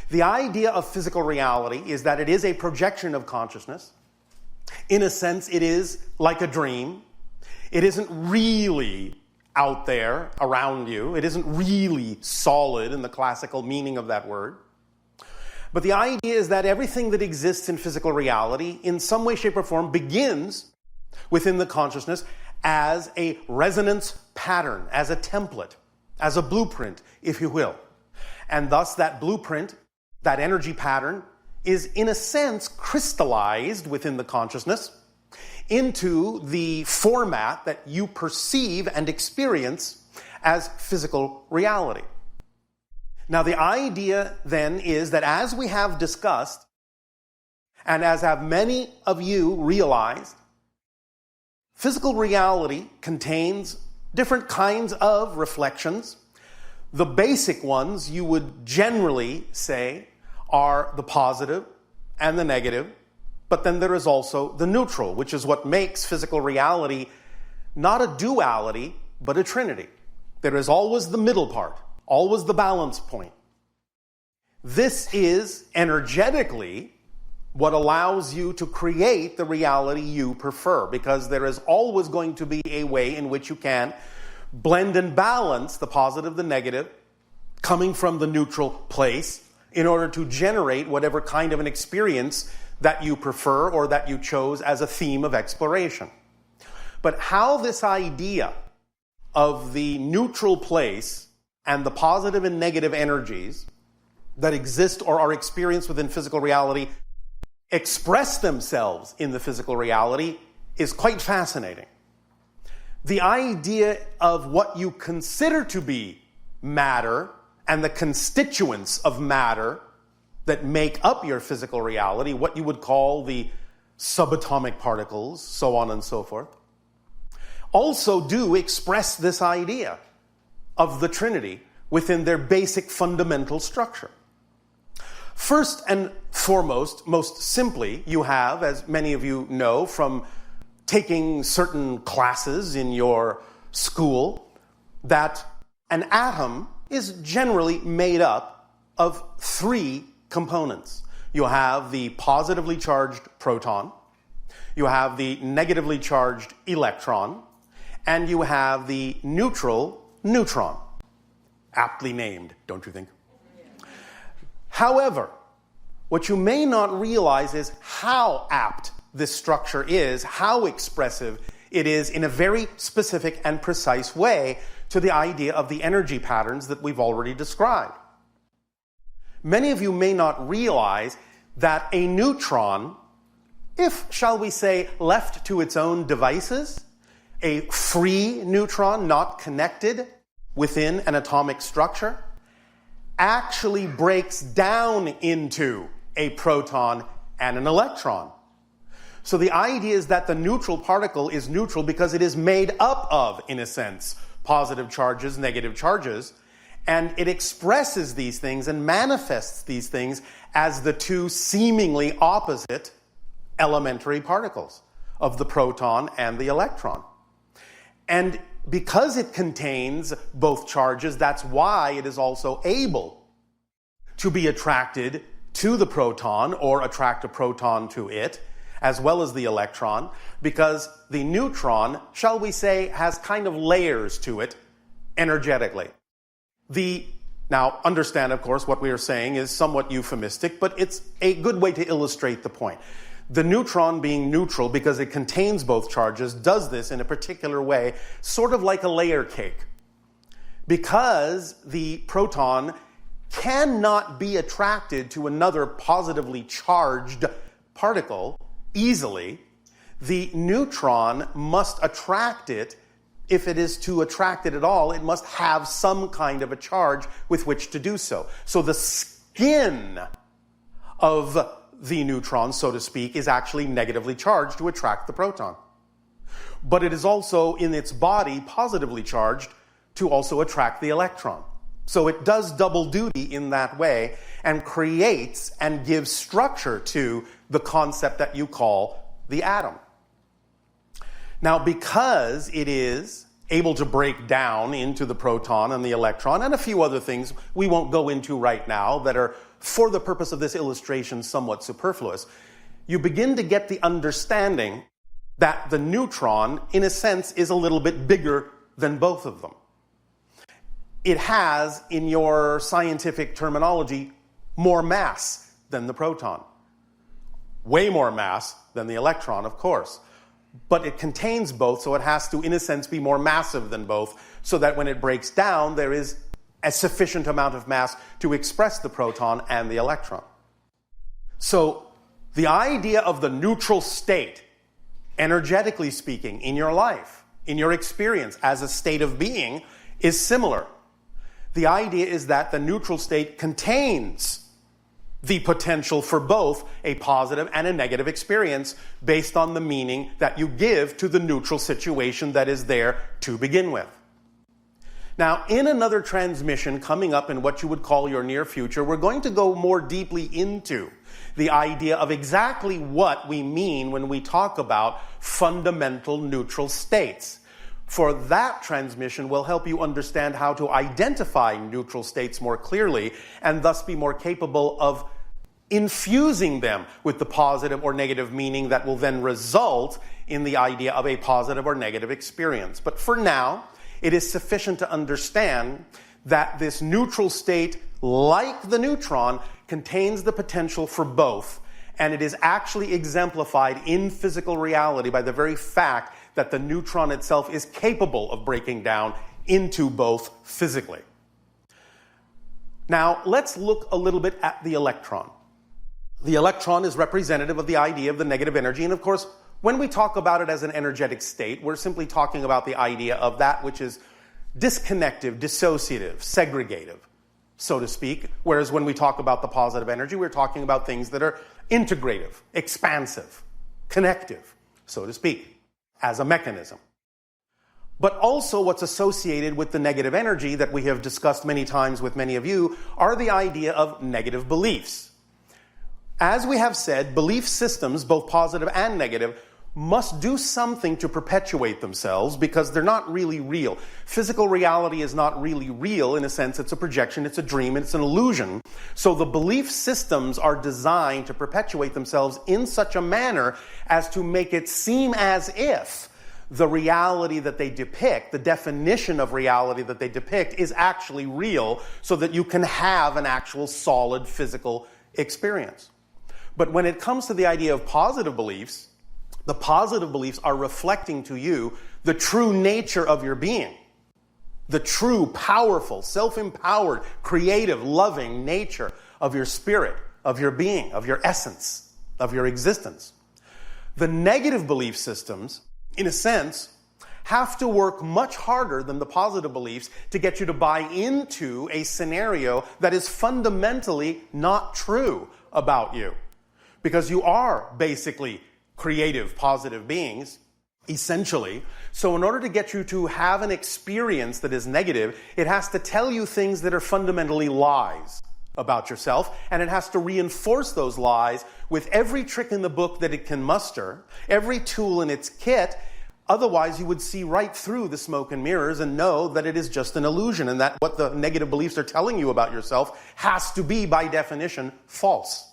the idea of physical reality is that it is a projection of consciousness. In a sense, it is like a dream. It isn't really out there around you. It isn't really solid in the classical meaning of that word. But the idea is that everything that exists in physical reality, in some way, shape, or form, begins within the consciousness as a resonance pattern, as a template, as a blueprint, if you will. And thus that blueprint, that energy pattern, is in a sense crystallized within the consciousness into the format that you perceive and experience as physical reality. Now the idea then is that as we have discussed, and as have many of you realized, physical reality contains different kinds of reflections. The basic ones you would generally say are the positive and the negative, but then there is also the neutral, which is what makes physical reality not a duality, but a trinity. There is always the middle part, always the balance point. This is energetically what allows you to create the reality you prefer, because there is always going to be a way in which you can blend and balance the positive, the negative, coming from the neutral place, in order to generate whatever kind of an experience that you prefer or that you chose as a theme of exploration. But how this idea of the neutral place and the positive and negative energies that exist or are experienced within physical reality express themselves in the physical reality is quite fascinating. The idea of what you consider to be matter and the constituents of matter that make up your physical reality, what you would call the subatomic particles, so on and so forth, also do express this idea of the Trinity within their basic fundamental structure. First and foremost, most simply, you have, as many of you know from taking certain classes in your school, that an atom is generally made up of three components. You have the positively charged proton, you have the negatively charged electron, and you have the neutral neutron. Aptly named, don't you think? However, what you may not realize is how apt this structure is, how expressive it is in a very specific and precise way to the idea of the energy patterns that we've already described. Many of you may not realize that a neutron, if, shall we say, left to its own devices, a free neutron, not connected within an atomic structure, actually breaks down into a proton and an electron. So the idea is that the neutral particle is neutral because it is made up of, in a sense, positive charges, negative charges, and it expresses these things and manifests these things as the two seemingly opposite elementary particles of the proton and the electron. And because it contains both charges, that's why it is also able to be attracted to the proton or attract a proton to it, as well as the electron, because the neutron, shall we say, has kind of layers to it energetically. Now, understand, of course, what we are saying is somewhat euphemistic, but it's a good way to illustrate the point. The neutron, being neutral because it contains both charges, does this in a particular way, sort of like a layer cake. Because the proton cannot be attracted to another positively charged particle easily, the neutron must attract it. If it is to attract it at all, it must have some kind of a charge with which to do so. So the skin of the neutron, so to speak, is actually negatively charged to attract the proton. But it is also in its body positively charged to also attract the electron. So it does double duty in that way and creates and gives structure to the concept that you call the atom. Now, because it is able to break down into the proton and the electron and a few other things we won't go into right now that are, for the purpose of this illustration, somewhat superfluous, you begin to get the understanding that the neutron, in a sense, is a little bit bigger than both of them. It has, in your scientific terminology, more mass than the proton. Way more mass than the electron, of course. But it contains both, so it has to, in a sense, be more massive than both, so that when it breaks down, there is a sufficient amount of mass to express the proton and the electron. So the idea of the neutral state, energetically speaking, in your life, in your experience as a state of being, is similar. The idea is that the neutral state contains the potential for both a positive and a negative experience based on the meaning that you give to the neutral situation that is there to begin with. Now, in another transmission coming up in what you would call your near future, we're going to go more deeply into the idea of exactly what we mean when we talk about fundamental neutral states. For that transmission will help you understand how to identify neutral states more clearly and thus be more capable of infusing them with the positive or negative meaning that will then result in the idea of a positive or negative experience. But for now, it is sufficient to understand that this neutral state, like the neutron, contains the potential for both, and it is actually exemplified in physical reality by the very fact that the neutron itself is capable of breaking down into both physically. Now, let's look a little bit at the electron. The electron is representative of the idea of the negative energy. And of course, when we talk about it as an energetic state, we're simply talking about the idea of that which is disconnective, dissociative, segregative, so to speak. Whereas when we talk about the positive energy, we're talking about things that are integrative, expansive, connective, so to speak, as a mechanism. But also what's associated with the negative energy that we have discussed many times with many of you are the idea of negative beliefs. As we have said, belief systems, both positive and negative, must do something to perpetuate themselves because they're not really real. Physical reality is not really real. In a sense, it's a projection, it's a dream, it's an illusion. So the belief systems are designed to perpetuate themselves in such a manner as to make it seem as if the reality that they depict, the definition of reality that they depict, is actually real so that you can have an actual solid physical experience. But when it comes to the idea of positive beliefs, the positive beliefs are reflecting to you the true nature of your being, the true, powerful, self-empowered, creative, loving nature of your spirit, of your being, of your essence, of your existence. The negative belief systems, in a sense, have to work much harder than the positive beliefs to get you to buy into a scenario that is fundamentally not true about you. Because you are basically creative, positive beings, essentially. So in order to get you to have an experience that is negative, it has to tell you things that are fundamentally lies about yourself, and it has to reinforce those lies with every trick in the book that it can muster, every tool in its kit. Otherwise, you would see right through the smoke and mirrors and know that it is just an illusion, and that what the negative beliefs are telling you about yourself has to be, by definition, false.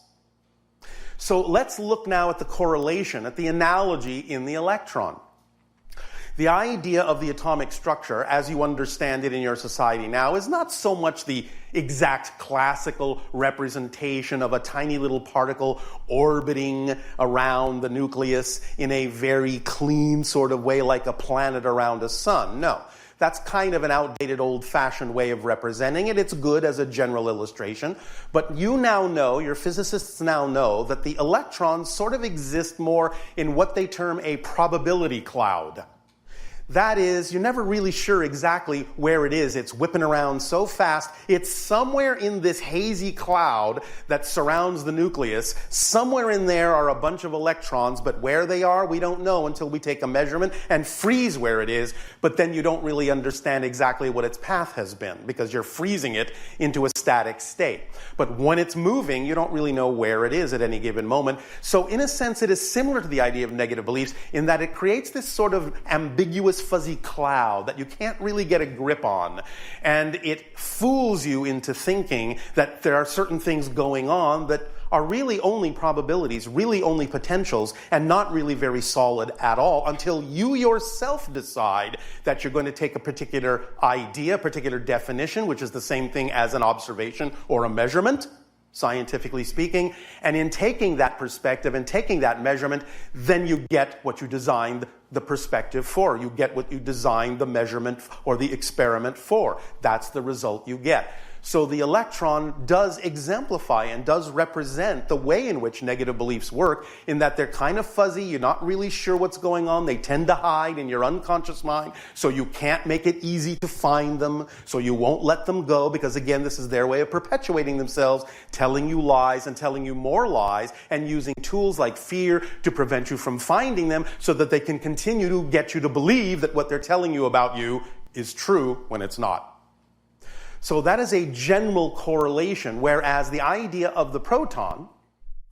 So let's look now at the correlation, at the analogy in the electron. The idea of the atomic structure, as you understand it in your society now, is not so much the exact classical representation of a tiny little particle orbiting around the nucleus in a very clean sort of way, like a planet around a sun. No. That's kind of an outdated, old-fashioned way of representing it. It's good as a general illustration. But you now know, your physicists now know, that the electrons sort of exist more in what they term a probability cloud. That is, you're never really sure exactly where it is. It's whipping around so fast. It's somewhere in this hazy cloud that surrounds the nucleus. Somewhere in there are a bunch of electrons, but where they are, we don't know until we take a measurement and freeze where it is. But then you don't really understand exactly what its path has been because you're freezing it into a static state. But when it's moving, you don't really know where it is at any given moment. So in a sense, it is similar to the idea of negative beliefs in that it creates this sort of ambiguous fuzzy cloud that you can't really get a grip on. And it fools you into thinking that there are certain things going on that are really only probabilities, really only potentials, and not really very solid at all until you yourself decide that you're going to take a particular idea, particular definition, which is the same thing as an observation or a measurement, scientifically speaking, and in taking that perspective and taking that measurement, then you get what you designed the perspective for. You get what you designed the measurement or the experiment for. That's the result you get. So the electron does exemplify and does represent the way in which negative beliefs work, in that they're kind of fuzzy, you're not really sure what's going on, they tend to hide in your unconscious mind, so you can't make it easy to find them, so you won't let them go, because again, this is their way of perpetuating themselves, telling you lies and telling you more lies, and using tools like fear to prevent you from finding them, so that they can continue to get you to believe that what they're telling you about you is true when it's not. So that is a general correlation, whereas the idea of the proton,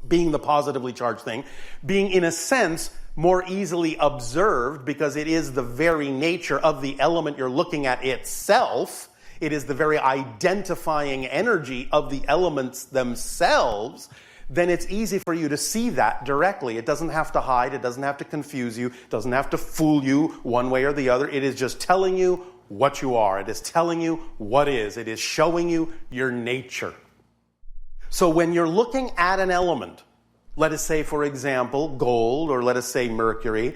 being the positively charged thing, being in a sense more easily observed because it is the very nature of the element you're looking at itself, it is the very identifying energy of the elements themselves, then it's easy for you to see that directly. It doesn't have to hide, it doesn't have to confuse you, it doesn't have to fool you one way or the other. It is just telling you what you are. It is telling you what is. It is showing you your nature. So when you're looking at an element, let us say, for example, gold, or let us say mercury,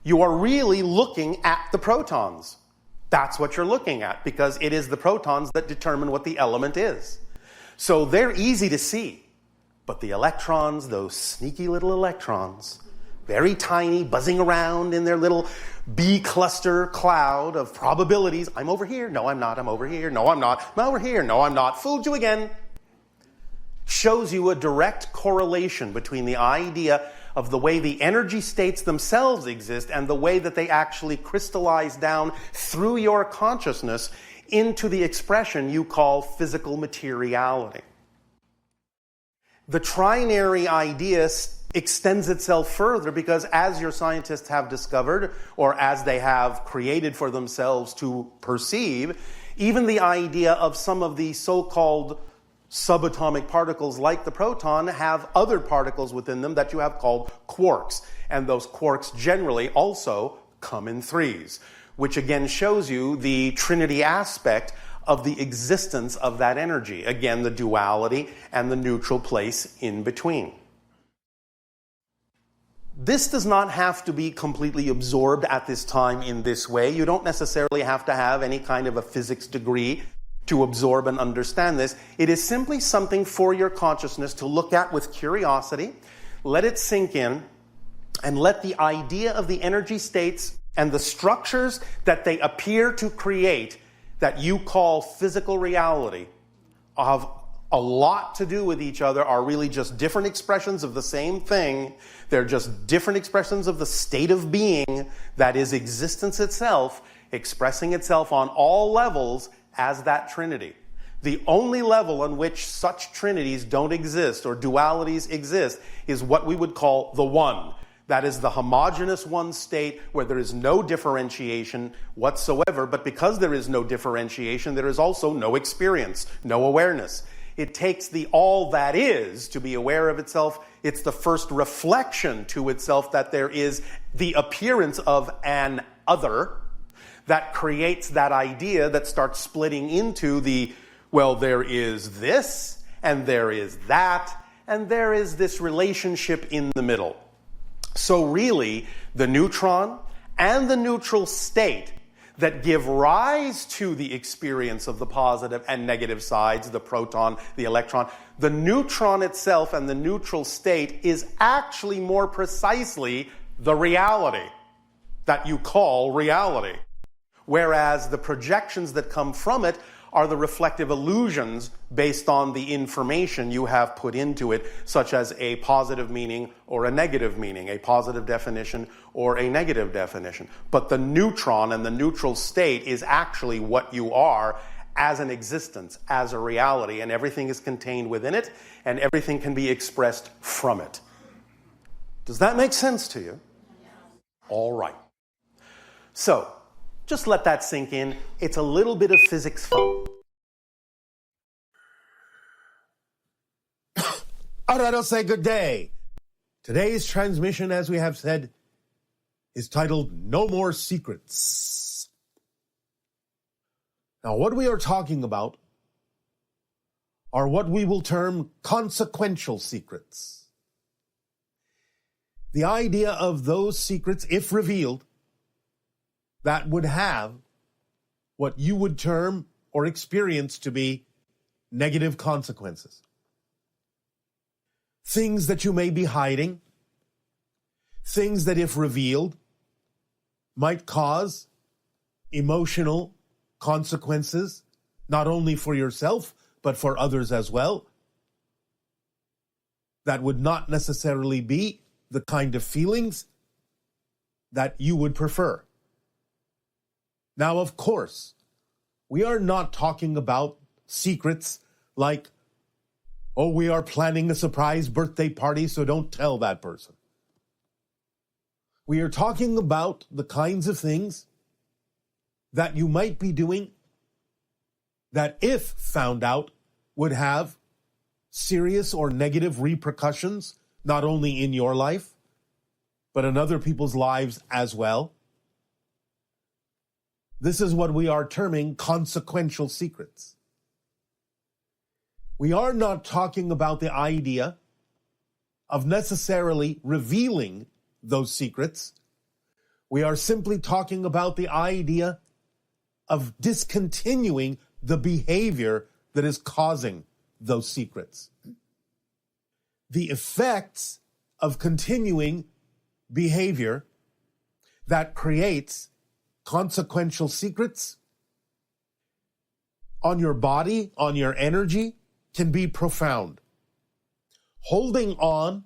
you are really looking at the protons. That's what you're looking at, because it is the protons that determine what the element is. So they're easy to see. But the electrons, those sneaky little electrons, very tiny, buzzing around in their little B cluster cloud of probabilities. I'm over here. No, I'm not. I'm over here. No, I'm not. I'm over here. No, I'm not. Fooled you again. Shows you a direct correlation between the idea of the way the energy states themselves exist and the way that they actually crystallize down through your consciousness into the expression you call physical materiality. The trinary idea extends itself further because, as your scientists have discovered, or as they have created for themselves to perceive, even the idea of some of the so-called subatomic particles like the proton have other particles within them that you have called quarks. And those quarks generally also come in threes, which again shows you the trinity aspect of the existence of that energy. Again, the duality and the neutral place in between. This does not have to be completely absorbed at this time in this way. You don't necessarily have to have any kind of a physics degree to absorb and understand this. It is simply something for your consciousness to look at with curiosity, let it sink in, and let the idea of the energy states and the structures that they appear to create that you call physical reality have a lot to do with each other, are really just different expressions of the same thing. They're just different expressions of the state of being that is existence itself, expressing itself on all levels as that trinity. The only level on which such trinities don't exist or dualities exist is what we would call the one. That is the homogeneous one state where there is no differentiation whatsoever, but because there is no differentiation, there is also no experience, no awareness. It takes the all that is to be aware of itself. It's the first reflection to itself that there is the appearance of an other that creates that idea that starts splitting into the, well, there is this, and there is that, and there is this relationship in the middle. So really, the neutron and the neutral state that give rise to the experience of the positive and negative sides, the proton, the electron, the neutron itself and the neutral state is actually more precisely the reality that you call reality. Whereas the projections that come from it are the reflective illusions based on the information you have put into it, such as a positive meaning or a negative meaning, a positive definition or a negative definition. But the neutron and the neutral state is actually what you are as an existence, as a reality, and everything is contained within it, and everything can be expressed from it. Does that make sense to you? All right. So, just let that sink in. It's a little bit of physics fun. All right, I'll say good day. Today's transmission, as we have said, is titled No More Secrets. Now, what we are talking about are what we will term consequential secrets. The idea of those secrets, if revealed, that would have what you would term or experience to be negative consequences. Things that you may be hiding, things that if revealed might cause emotional consequences, not only for yourself, but for others as well. That would not necessarily be the kind of feelings that you would prefer. Now, of course, we are not talking about secrets like, oh, we are planning a surprise birthday party, so don't tell that person. We are talking about the kinds of things that you might be doing that, if found out, would have serious or negative repercussions, not only in your life, but in other people's lives as well. This is what we are terming consequential secrets. We are not talking about the idea of necessarily revealing those secrets. We are simply talking about the idea of discontinuing the behavior that is causing those secrets. the effects of continuing behavior that creates consequential secrets on your body, on your energy, can be profound. Holding on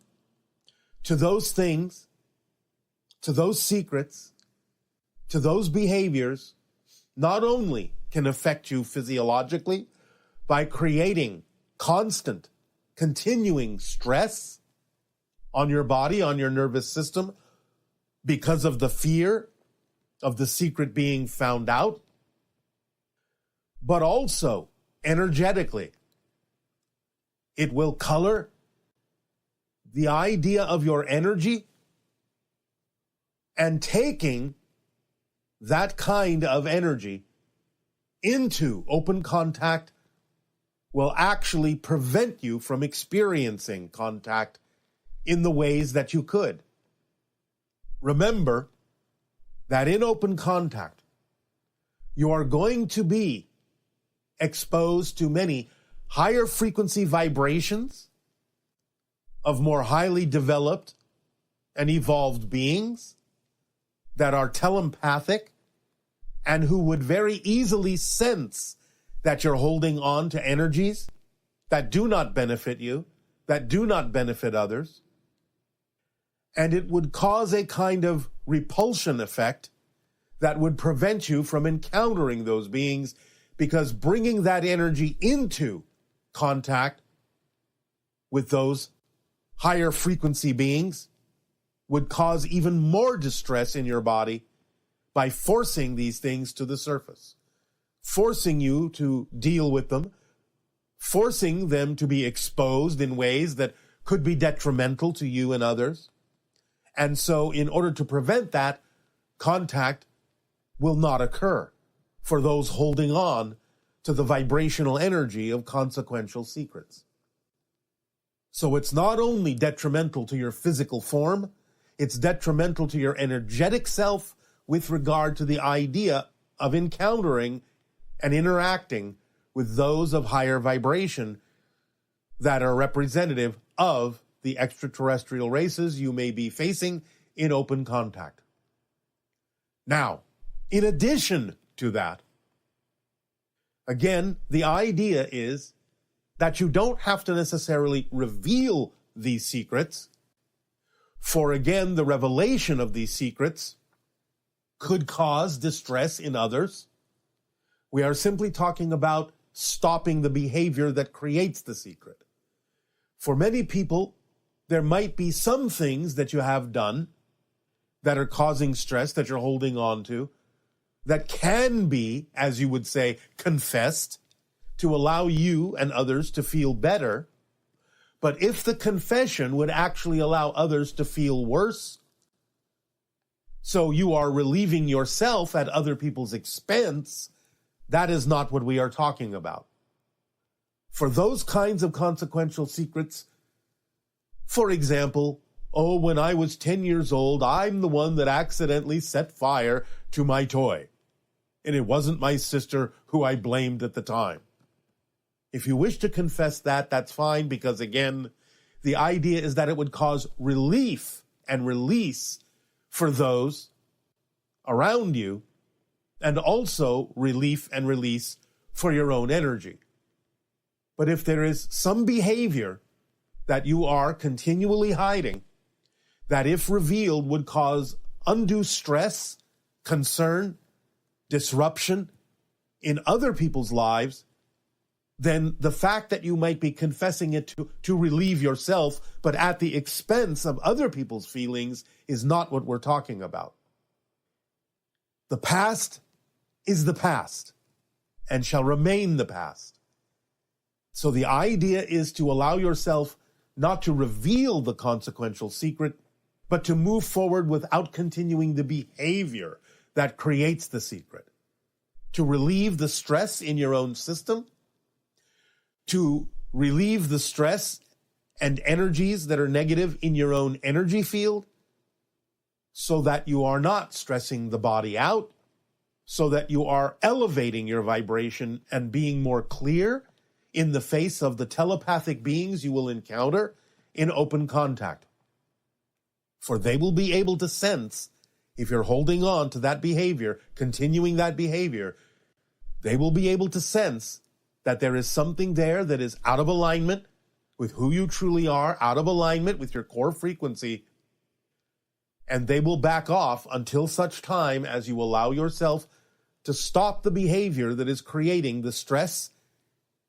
to those things, to those secrets, to those behaviors, not only can affect you physiologically by creating constant, continuing stress on your body, on your nervous system, because of the fear of the secret being found out, but also energetically. It will color the idea of your energy, and taking that kind of energy into open contact will actually prevent you from experiencing contact in the ways that you could. Remember that in open contact, you are going to be exposed to many higher frequency vibrations of more highly developed and evolved beings that are telepathic and who would very easily sense that you're holding on to energies that do not benefit you, that do not benefit others. And it would cause a kind of repulsion effect that would prevent you from encountering those beings, because bringing that energy into contact with those higher frequency beings would cause even more distress in your body by forcing these things to the surface, forcing you to deal with them, forcing them to be exposed in ways that could be detrimental to you and others. And so in order to prevent that, contact will not occur for those holding on to the vibrational energy of consequential secrets. So it's not only detrimental to your physical form, it's detrimental to your energetic self with regard to the idea of encountering and interacting with those of higher vibration that are representative of the extraterrestrial races you may be facing in open contact. Now, in addition to that, again, the idea is that you don't have to necessarily reveal these secrets, for again, the revelation of these secrets could cause distress in others. We are simply talking about stopping the behavior that creates the secret. For many people, there might be some things that you have done that are causing stress, that you're holding on to, that can be, as you would say, confessed to allow you and others to feel better. But if the confession would actually allow others to feel worse, so you are relieving yourself at other people's expense, that is not what we are talking about. For those kinds of consequential secrets, for example, oh, when I was 10 years old, I'm the one that accidentally set fire to my toy. And it wasn't my sister who I blamed at the time. If you wish to confess that, that's fine, because again, the idea is that it would cause relief and release for those around you, and also relief and release for your own energy. But if there is some behavior that you are continually hiding, that if revealed would cause undue stress, concern, disruption in other people's lives, then the fact that you might be confessing it to relieve yourself, but at the expense of other people's feelings, is not what we're talking about. The past is the past and shall remain the past. So the idea is to allow yourself not to reveal the consequential secret, but to move forward without continuing the behavior that creates the secret, to relieve the stress in your own system, to relieve the stress and energies that are negative in your own energy field, so that you are not stressing the body out, so that you are elevating your vibration and being more clear in the face of the telepathic beings you will encounter in open contact. For they will be able to sense, if you're holding on to that behavior, continuing that behavior, they will be able to sense that there is something there that is out of alignment with who you truly are, out of alignment with your core frequency, and they will back off until such time as you allow yourself to stop the behavior that is creating the stress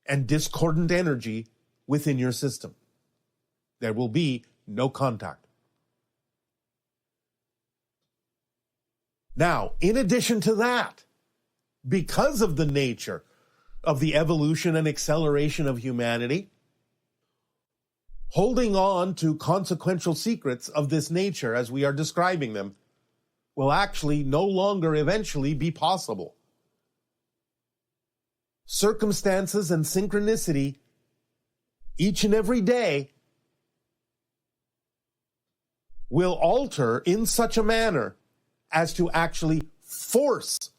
and discordant energy within your system. There will be no contact. Now, in addition to that, because of the nature of the evolution and acceleration of humanity, holding on to consequential secrets of this nature as we are describing them will actually no longer eventually be possible. Circumstances and synchronicity each and every day will alter in such a manner as to actually force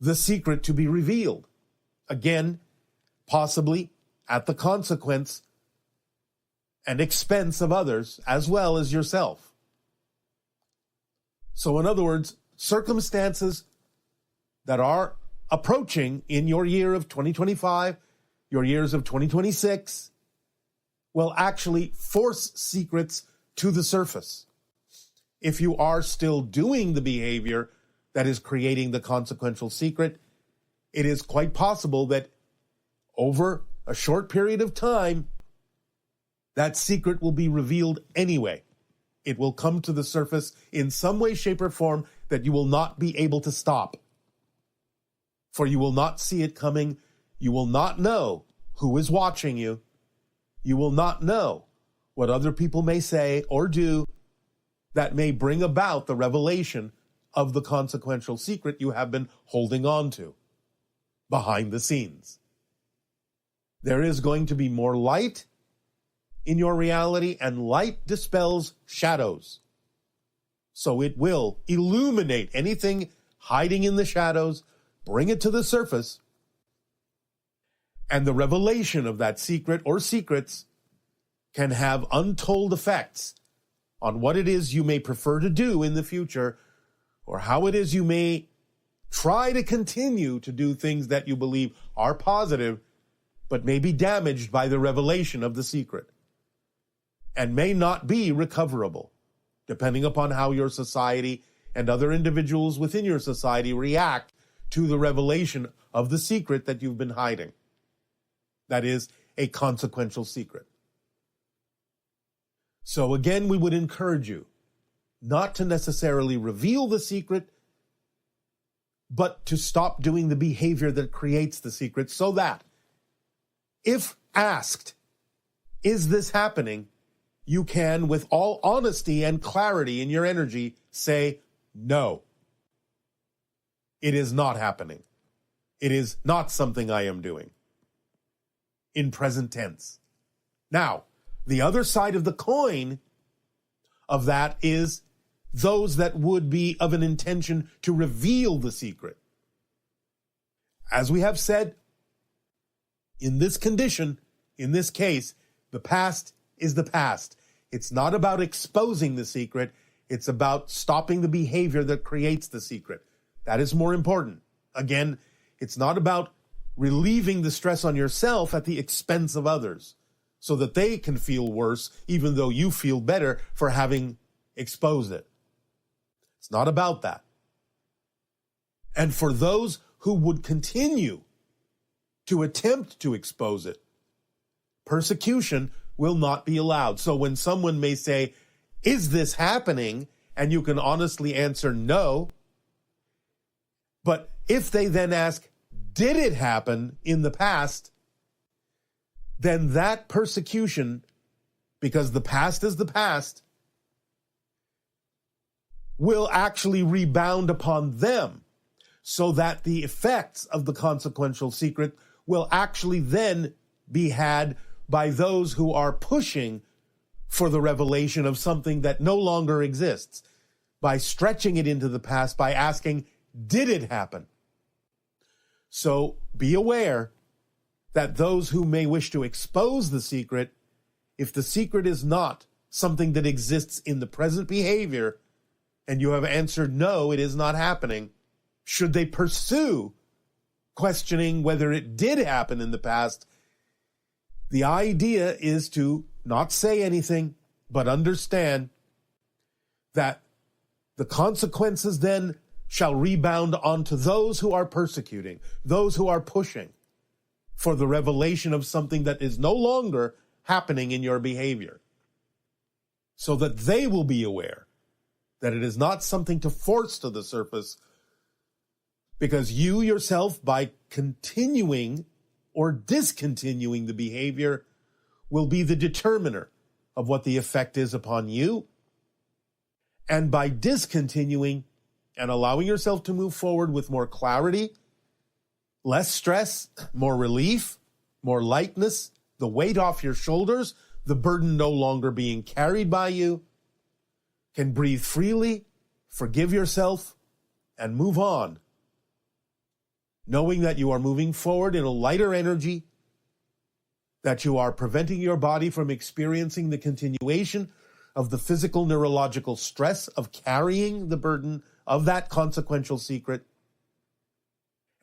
the secret to be revealed. Again, possibly at the consequence and expense of others as well as yourself. So in other words, circumstances that are approaching in your year of 2025, your years of 2026, will actually force secrets to the surface. If you are still doing the behavior that is creating the consequential secret, it is quite possible that over a short period of time, that secret will be revealed anyway. It will come to the surface in some way, shape, or form that you will not be able to stop. For you will not see it coming. You will not know who is watching you. You will not know what other people may say or do that may bring about the revelation of the consequential secret you have been holding on to behind the scenes. There is going to be more light in your reality, and light dispels shadows. So it will illuminate anything hiding in the shadows, bring it to the surface, and the revelation of that secret or secrets can have untold effects on what it is you may prefer to do in the future, or how it is you may try to continue to do things that you believe are positive, but may be damaged by the revelation of the secret, and may not be recoverable, depending upon how your society and other individuals within your society react to the revelation of the secret that you've been hiding. That is a consequential secret. So again, we would encourage you not to necessarily reveal the secret, but to stop doing the behavior that creates the secret, so that if asked, is this happening, you can, with all honesty and clarity in your energy, say, no, it is not happening. It is not something I am doing. In present tense. Now, the other side of the coin of that is those that would be of an intention to reveal the secret. As we have said, in this condition, in this case, the past is the past. It's not about exposing the secret. It's about stopping the behavior that creates the secret. That is more important. Again, it's not about relieving the stress on yourself at the expense of others so that they can feel worse, even though you feel better for having exposed it. It's not about that. And for those who would continue to attempt to expose it, persecution will not be allowed. So when someone may say, is this happening? And you can honestly answer no. But if they then ask, did it happen in the past? Then that persecution, because the past is the past, will actually rebound upon them, so that the effects of the consequential secret will actually then be had by those who are pushing for the revelation of something that no longer exists, by stretching it into the past, by asking, did it happen? So be aware that those who may wish to expose the secret if the secret is not something that exists in the present behavior, and you have answered no, it is not happening, should they pursue questioning whether it did happen in the past, the idea is to not say anything, but understand that the consequences then shall rebound onto those who are persecuting, those who are pushing for the revelation of something that is no longer happening in your behavior, so that they will be aware that it is not something to force to the surface, because you yourself, by continuing or discontinuing the behavior, will be the determiner of what the effect is upon you. And by discontinuing and allowing yourself to move forward with more clarity, less stress, more relief, more lightness, the weight off your shoulders, the burden no longer being carried by you, can breathe freely, forgive yourself, and move on, knowing that you are moving forward in a lighter energy, that you are preventing your body from experiencing the continuation of the physical neurological stress of carrying the burden of that consequential secret,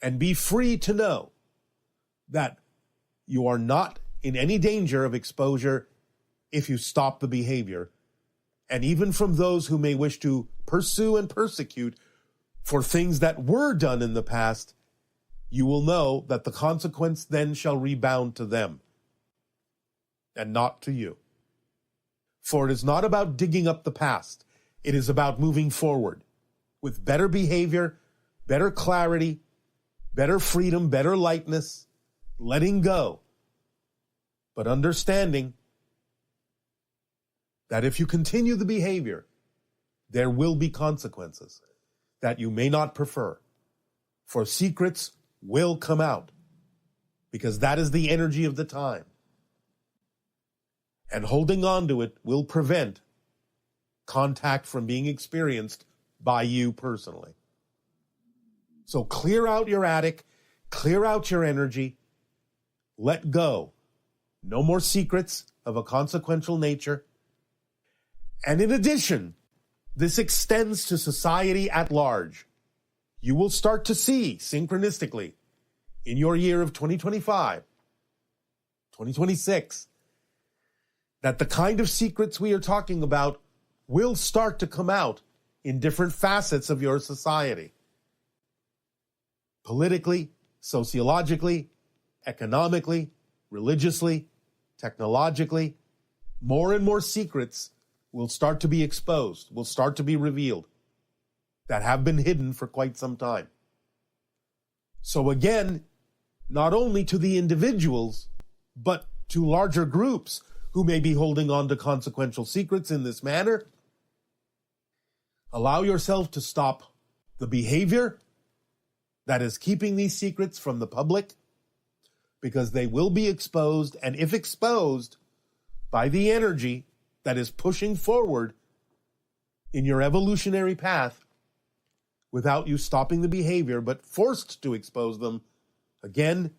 and be free to know that you are not in any danger of exposure if you stop the behavior. And even from those who may wish to pursue and persecute for things that were done in the past, you will know that the consequence then shall rebound to them and not to you. For it is not about digging up the past. It is about moving forward with better behavior, better clarity, better freedom, better lightness, letting go, but understanding that if you continue the behavior, there will be consequences that you may not prefer. For secrets will come out, because that is the energy of the time. And holding on to it will prevent contact from being experienced by you personally. So clear out your attic, clear out your energy, let go. No more secrets of a consequential nature. And in addition, this extends to society at large. You will start to see synchronistically in your year of 2025, 2026, that the kind of secrets we are talking about will start to come out in different facets of your society. Politically, sociologically, economically, religiously, technologically, more and more secrets will start to be exposed, will start to be revealed, that have been hidden for quite some time. So again, not only to the individuals, but to larger groups who may be holding on to consequential secrets in this manner, allow yourself to stop the behavior that is keeping these secrets from the public, because they will be exposed, and if exposed by the energy that is pushing forward in your evolutionary path without you stopping the behavior, but forced to expose them, again,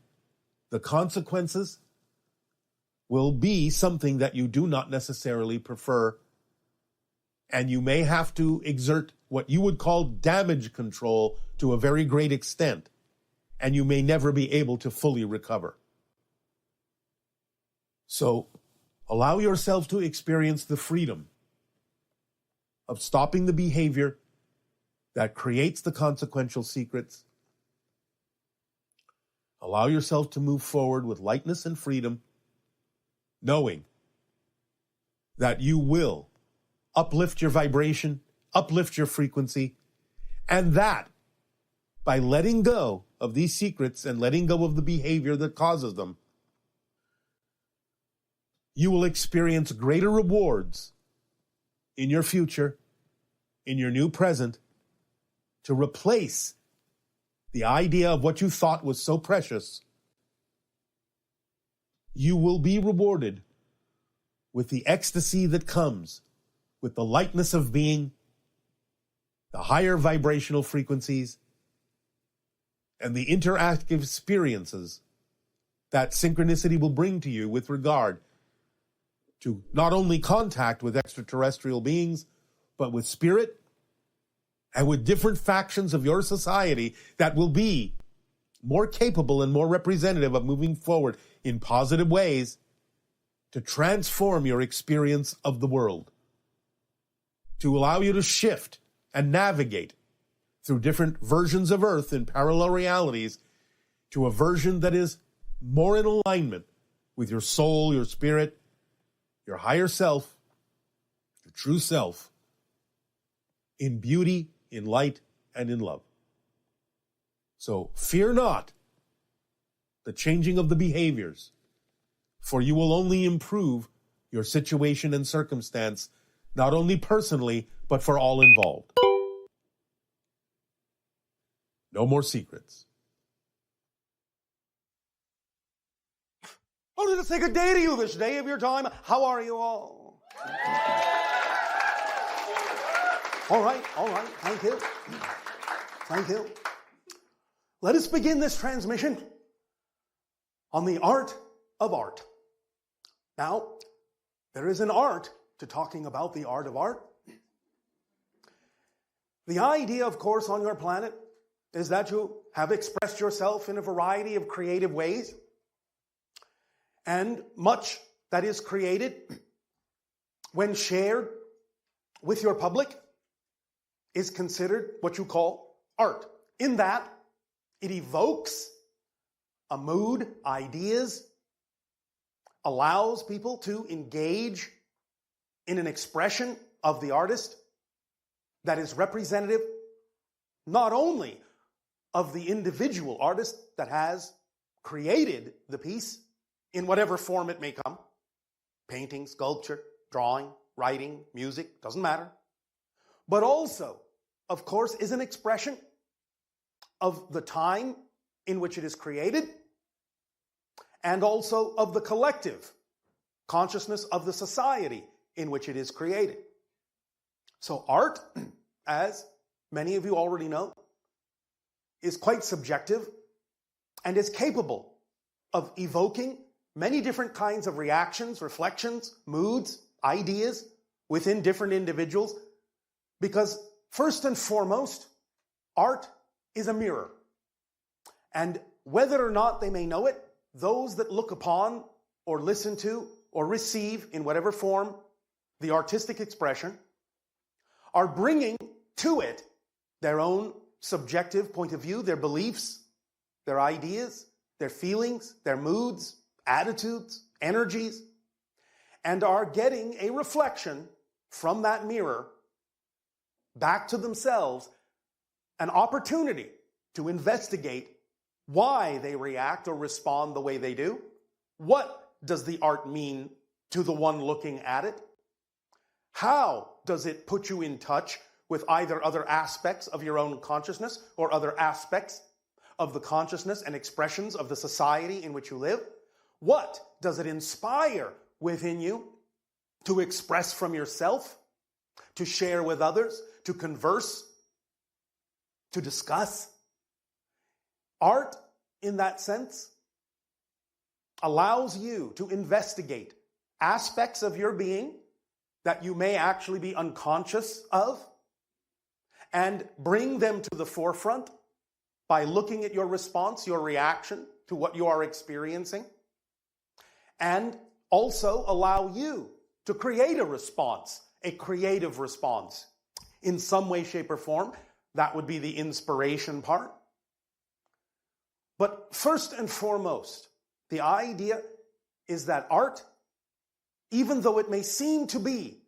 the consequences will be something that you do not necessarily prefer, and you may have to exert what you would call damage control to a very great extent, and you may never be able to fully recover. So allow yourself to experience the freedom of stopping the behavior that creates the consequential secrets. Allow yourself to move forward with lightness and freedom, knowing that you will uplift your vibration, uplift your frequency, and that by letting go of these secrets and letting go of the behavior that causes them, you will experience greater rewards in your future, in your new present, to replace the idea of what you thought was so precious. You will be rewarded with the ecstasy that comes with the lightness of being, the higher vibrational frequencies, and the interactive experiences that synchronicity will bring to you with regard to not only contact with extraterrestrial beings, but with spirit and with different factions of your society that will be more capable and more representative of moving forward in positive ways to transform your experience of the world, to allow you to shift and navigate through different versions of Earth in parallel realities to a version that is more in alignment with your soul, your spirit, your higher self, your true self, in beauty, in light, and in love. So fear not the changing of the behaviors, for you will only improve your situation and circumstance, not only personally, but for all involved. No more secrets. I wanted to say good day to you this day of your time. How are you all? All right. Thank you. Thank you. Let us begin this transmission on the art of art. Now, there is an art to talking about the art of art. The idea, of course, on your planet is that you have expressed yourself in a variety of creative ways. And much that is created, when shared with your public, is considered what you call art. In that, it evokes a mood, ideas, allows people to engage in an expression of the artist that is representative not only of the individual artist that has created the piece, in whatever form it may come, painting, sculpture, drawing, writing, music, doesn't matter, but also, of course, is an expression of the time in which it is created, and also of the collective consciousness of the society in which it is created. So art, as many of you already know, is quite subjective and is capable of evoking many different kinds of reactions, reflections, moods, ideas within different individuals, because first and foremost, art is a mirror. And whether or not they may know it, those that look upon or listen to or receive in whatever form the artistic expression are bringing to it their own subjective point of view, their beliefs, their ideas, their feelings, their moods, attitudes, energies, and are getting a reflection from that mirror back to themselves, an opportunity to investigate why they react or respond the way they do. What does the art mean to the one looking at it? How does it put you in touch with either other aspects of your own consciousness or other aspects of the consciousness and expressions of the society in which you live? What does it inspire within you to express from yourself, to share with others, to converse, to discuss? Art, in that sense, allows you to investigate aspects of your being that you may actually be unconscious of and bring them to the forefront by looking at your response, your reaction to what you are experiencing, and also allow you to create a response, a creative response in some way, shape, or form. That would be the inspiration part. But first and foremost, the idea is that art, even though it may seem to be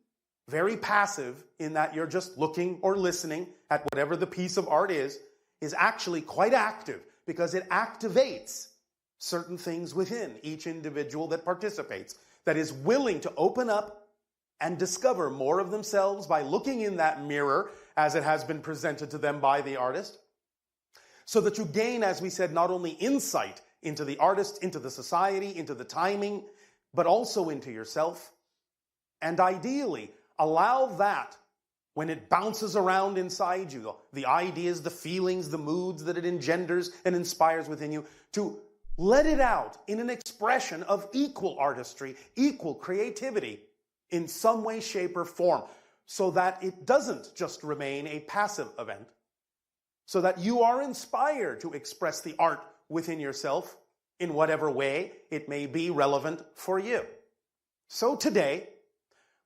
very passive in that you're just looking or listening at whatever the piece of art is actually quite active because it activates certain things within each individual that participates, that is willing to open up and discover more of themselves by looking in that mirror as it has been presented to them by the artist, so that you gain, as we said, not only insight into the artist, into the society, into the timing, but also into yourself. And ideally, allow that, when it bounces around inside you, the ideas, the feelings, the moods that it engenders and inspires within you, to let it out in an expression of equal artistry, equal creativity in some way, shape, or form, so that it doesn't just remain a passive event, so that you are inspired to express the art within yourself in whatever way it may be relevant for you. So today,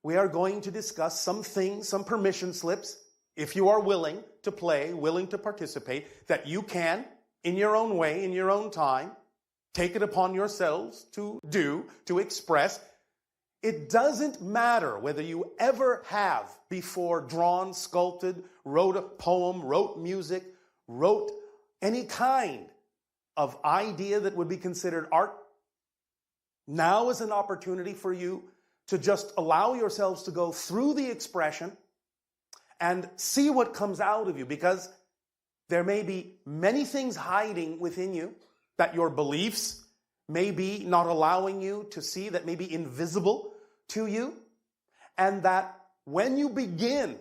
we are going to discuss some things, some permission slips, if you are willing to play, willing to participate, that you can, in your own way, in your own time, take it upon yourselves to do, to express. It doesn't matter whether you ever have before drawn, sculpted, wrote a poem, wrote music, wrote any kind of idea that would be considered art. Now is an opportunity for you to just allow yourselves to go through the expression and see what comes out of you, because there may be many things hiding within you that your beliefs may be not allowing you to see, that may be invisible to you, and that when you begin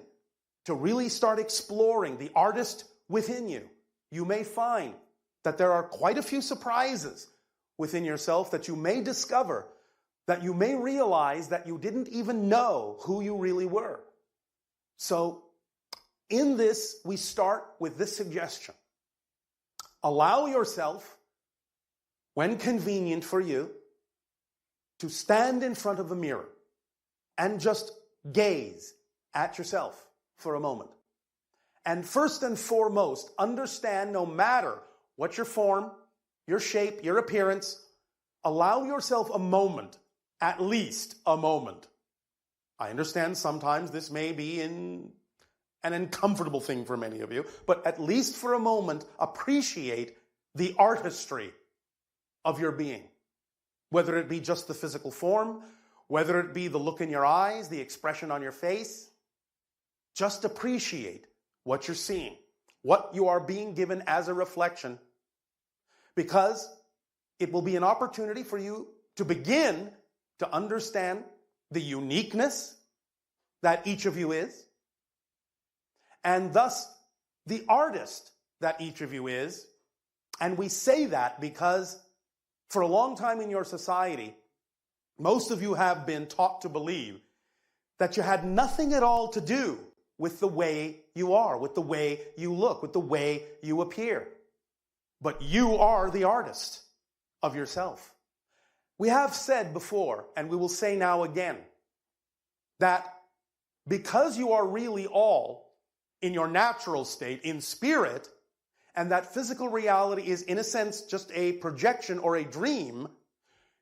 to really start exploring the artist within you, you may find that there are quite a few surprises within yourself that you may discover, that you may realize that you didn't even know who you really were. So in this, we start with this suggestion. Allow yourself, when convenient for you, to stand in front of a mirror and just gaze at yourself for a moment. And first and foremost, understand, no matter what your form, your shape, your appearance, allow yourself a moment, at least a moment. I understand sometimes this may be an uncomfortable thing for many of you, but at least for a moment, appreciate the artistry of your being. Whether it be just the physical form, whether it be the look in your eyes, the expression on your face, just appreciate what you're seeing, what you are being given as a reflection, because it will be an opportunity for you to begin to understand the uniqueness that each of you is, and thus the artist that each of you is. And we say that because for a long time in your society, most of you have been taught to believe that you had nothing at all to do with the way you are, with the way you look, with the way you appear. But you are the artist of yourself. We have said before, and we will say now again, that because you are really all in your natural state, in spirit, and that physical reality is, in a sense, just a projection or a dream,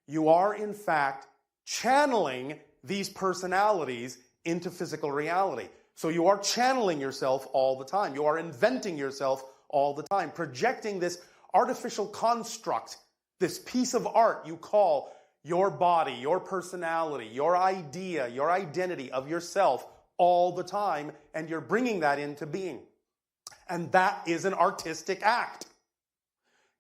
you are, in fact, channeling these personalities into physical reality. So you are channeling yourself all the time. You are inventing yourself all the time, projecting this artificial construct, this piece of art you call your body, your personality, your idea, your identity of yourself all the time, and you're bringing that into being. And that is an artistic act.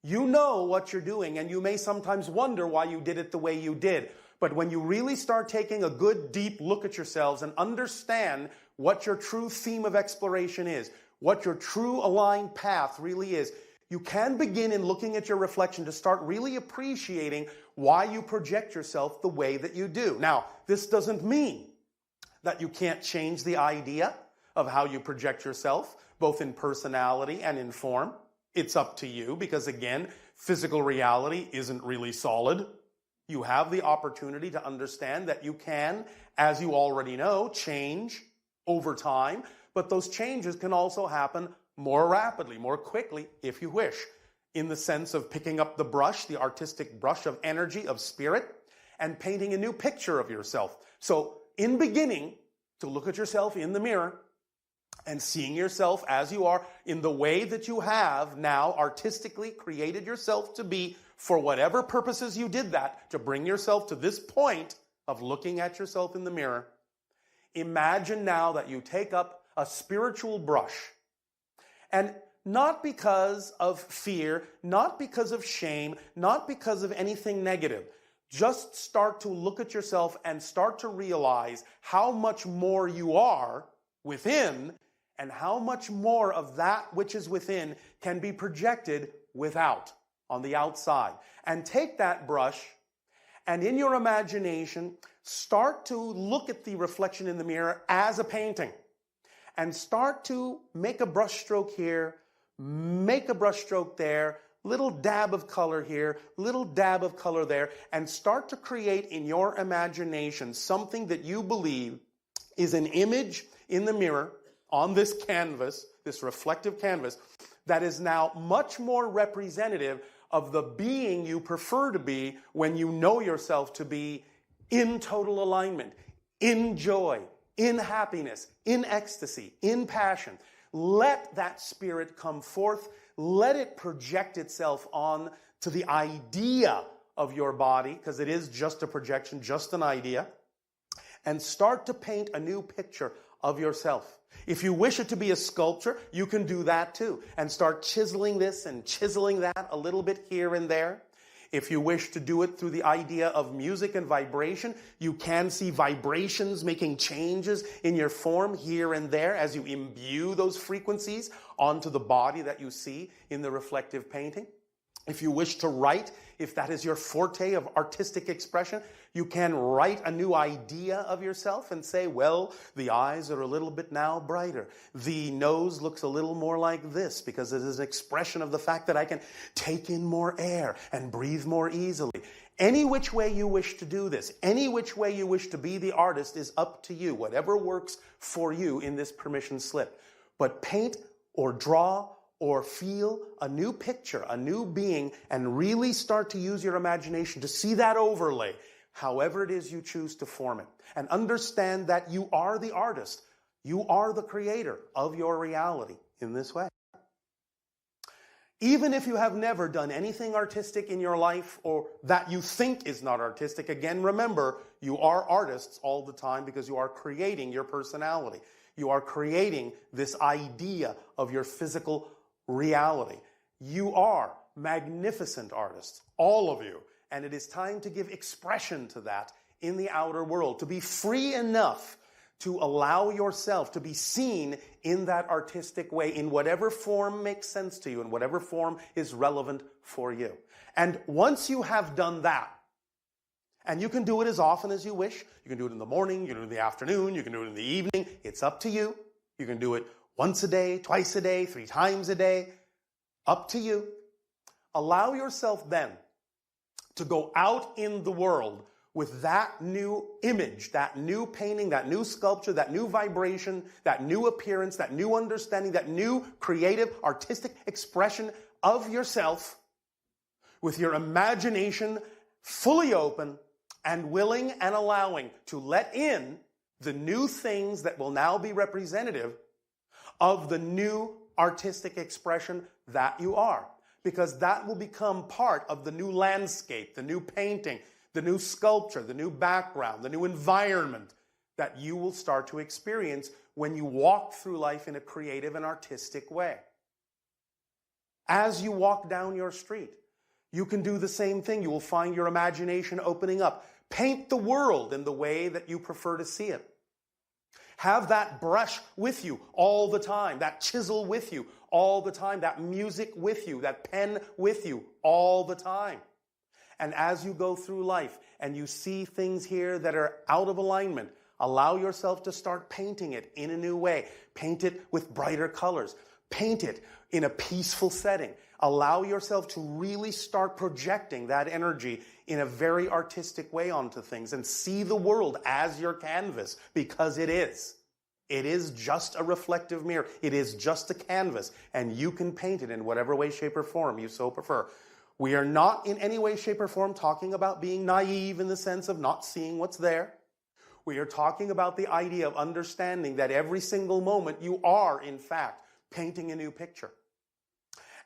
You know what you're doing, and you may sometimes wonder why you did it the way you did. But when you really start taking a good, deep look at yourselves and understand what your true theme of exploration is, what your true aligned path really is, you can begin in looking at your reflection to start really appreciating why you project yourself the way that you do. Now, this doesn't mean that you can't change the idea of how you project yourself, both in personality and in form. It's up to you, because again, physical reality isn't really solid. You have the opportunity to understand that you can, as you already know, change over time, but those changes can also happen more rapidly, more quickly, if you wish, in the sense of picking up the brush, the artistic brush of energy, of spirit, and painting a new picture of yourself. So in beginning, to look at yourself in the mirror and seeing yourself as you are in the way that you have now artistically created yourself to be, for whatever purposes you did that, to bring yourself to this point of looking at yourself in the mirror. Imagine now that you take up a spiritual brush, and not because of fear, not because of shame, not because of anything negative. Just start to look at yourself and start to realize how much more you are within, and how much more of that which is within can be projected without. on the outside. And take that brush and in your imagination, start to look at the reflection in the mirror as a painting. And start to make a brush stroke here, make a brush stroke there, little dab of color here, little dab of color there, and start to create in your imagination something that you believe is an image in the mirror on this canvas, this reflective canvas, that is now much more representative of the being you prefer to be when you know yourself to be in total alignment, in joy, in happiness, in ecstasy, in passion. Let that spirit come forth. Let it project itself on to the idea of your body, because it is just a projection, just an idea, and start to paint a new picture of yourself. If you wish it to be a sculpture, you can do that too, and start chiseling this and chiseling that a little bit here and there. If you wish to do it through the idea of music and vibration, you can see vibrations making changes in your form here and there as you imbue those frequencies onto the body that you see in the reflective painting. If you wish to write, if that is your forte of artistic expression, you can write a new idea of yourself and say, well, the eyes are a little bit now brighter. The nose looks a little more like this because it is an expression of the fact that I can take in more air and breathe more easily. Any which way you wish to do this, any which way you wish to be the artist is up to you, whatever works for you in this permission slip. But paint or draw or feel a new picture, a new being, and really start to use your imagination to see that overlay, however it is you choose to form it. And understand that you are the artist. You are the creator of your reality in this way. Even if you have never done anything artistic in your life or that you think is not artistic, again, remember, you are artists all the time because you are creating your personality. You are creating this idea of your physical reality. You are magnificent artists, all of you, and it is time to give expression to that in the outer world, to be free enough to allow yourself to be seen in that artistic way, in whatever form makes sense to you, in whatever form is relevant for you. And once you have done that, and you can do it as often as you wish, you can do it in the morning, you can do it in the afternoon, you can do it in the evening, it's up to you. You can do it once a day, twice a day, 3 times a day, up to you. Allow yourself then to go out in the world with that new image, that new painting, that new sculpture, that new vibration, that new appearance, that new understanding, that new creative, artistic expression of yourself, with your imagination fully open and willing and allowing to let in the new things that will now be representative of the new artistic expression that you are. Because that will become part of the new landscape, the new painting, the new sculpture, the new background, the new environment that you will start to experience when you walk through life in a creative and artistic way. As you walk down your street, you can do the same thing. You will find your imagination opening up. Paint the world in the way that you prefer to see it. Have that brush with you all the time, that chisel with you all the time, that music with you, that pen with you all the time. And as you go through life and you see things here that are out of alignment, allow yourself to start painting it in a new way. Paint it with brighter colors. Paint it in a peaceful setting. Allow yourself to really start projecting that energy in a very artistic way onto things and see the world as your canvas, because it is. It is just a reflective mirror. It is just a canvas, and you can paint it in whatever way, shape, or form you so prefer. We are not in any way, shape, or form talking about being naive in the sense of not seeing what's there. We are talking about the idea of understanding that every single moment you are, in fact, painting a new picture.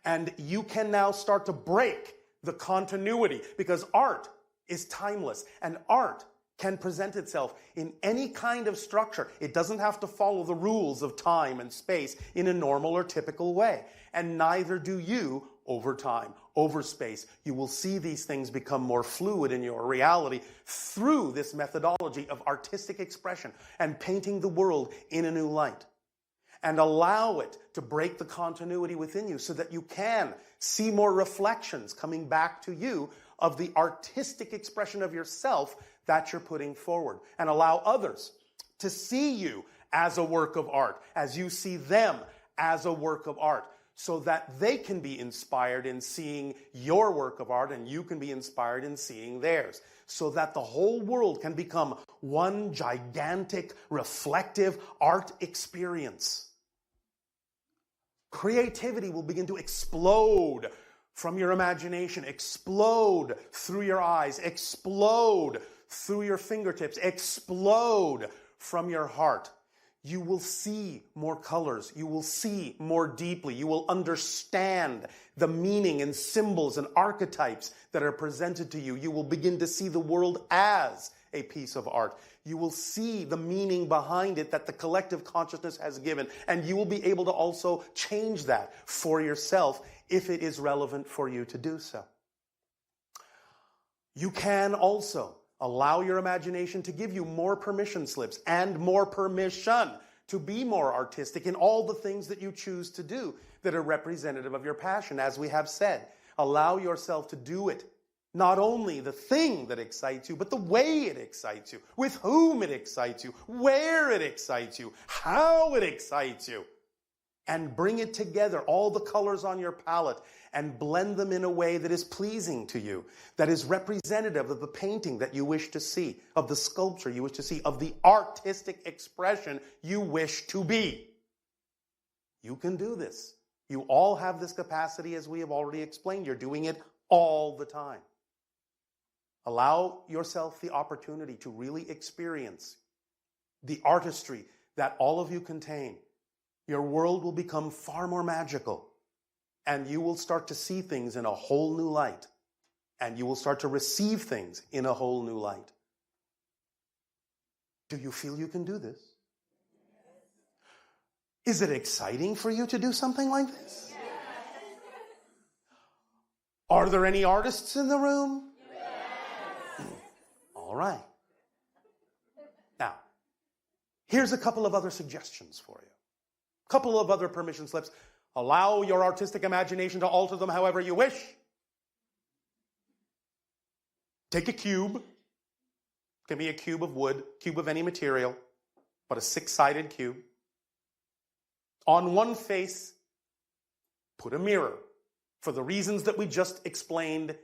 And you can now start to break the continuity, because art is timeless, and art can present itself in any kind of structure. It doesn't have to follow the rules of time and space in a normal or typical way. And neither do you over time, over space. You will see these things become more fluid in your reality through this methodology of artistic expression and painting the world in a new light. and allow it to break the continuity within you so that you can see more reflections coming back to you of the artistic expression of yourself that you're putting forward, and allow others to see you as a work of art, as you see them as a work of art, so that they can be inspired in seeing your work of art and you can be inspired in seeing theirs, so that the whole world can become one gigantic, reflective art experience. Creativity will begin to explode from your imagination, explode through your eyes, explode through your fingertips, explode from your heart. You will see more colors. You will see more deeply. You will understand the meaning and symbols and archetypes that are presented to you. You will begin to see the world as a piece of art. You will see the meaning behind it that the collective consciousness has given, and you will be able to also change that for yourself if it is relevant for you to do so. You can also allow your imagination to give you more permission slips and more permission to be more artistic in all the things that you choose to do that are representative of your passion. As we have said, allow yourself to do it. Not only the thing that excites you, but the way it excites you, with whom it excites you, where it excites you, how it excites you. And bring it together, all the colors on your palette, and blend them in a way that is pleasing to you, that is representative of the painting that you wish to see, of the sculpture you wish to see, of the artistic expression you wish to be. You can do this. You all have this capacity, as we have already explained. You're doing it all the time. Allow yourself the opportunity to really experience the artistry that all of you contain. Your world will become far more magical, and you will start to see things in a whole new light, and you will start to receive things in a whole new light. Do you feel you can do this? Is it exciting for you to do something like this? Are there any artists in the room? All right. Now, here's a couple of other suggestions for you. A couple of other permission slips. Allow your artistic imagination to alter them however you wish. Take a cube. It can be a cube of wood, cube of any material, but a 6-sided cube. On one face, put a mirror for the reasons that we just explained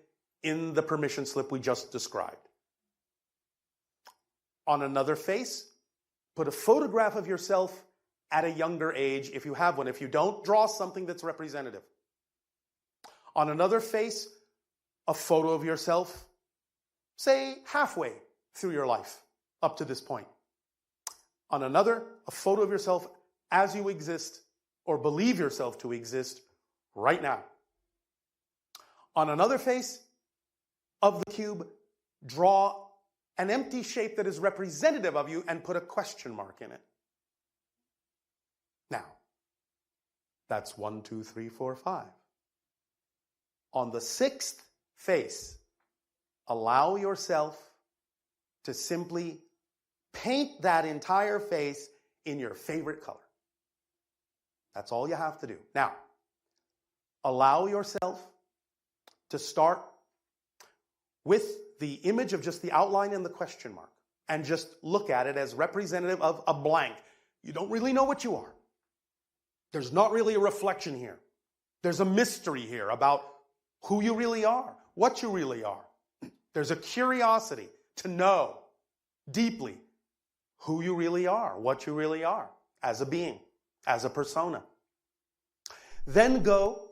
in the permission slip we just described. On another face, put a photograph of yourself at a younger age, if you have one. If you don't, draw something that's representative. On another face, a photo of yourself, say halfway through your life, up to this point. On another, a photo of yourself as you exist, or believe yourself to exist right now. On another face of the cube, draw an empty shape that is representative of you and put a question mark in it. Now, that's 1, 2, 3, 4, 5. On the 6th face, allow yourself to simply paint that entire face in your favorite color. That's all you have to do. Now, allow yourself to start with the image of just the outline and the question mark, and just look at it as representative of a blank. You don't really know what you are. There's not really a reflection here. There's a mystery here about who you really are, what you really are. There's a curiosity to know deeply who you really are, what you really are as a being, as a persona. Then go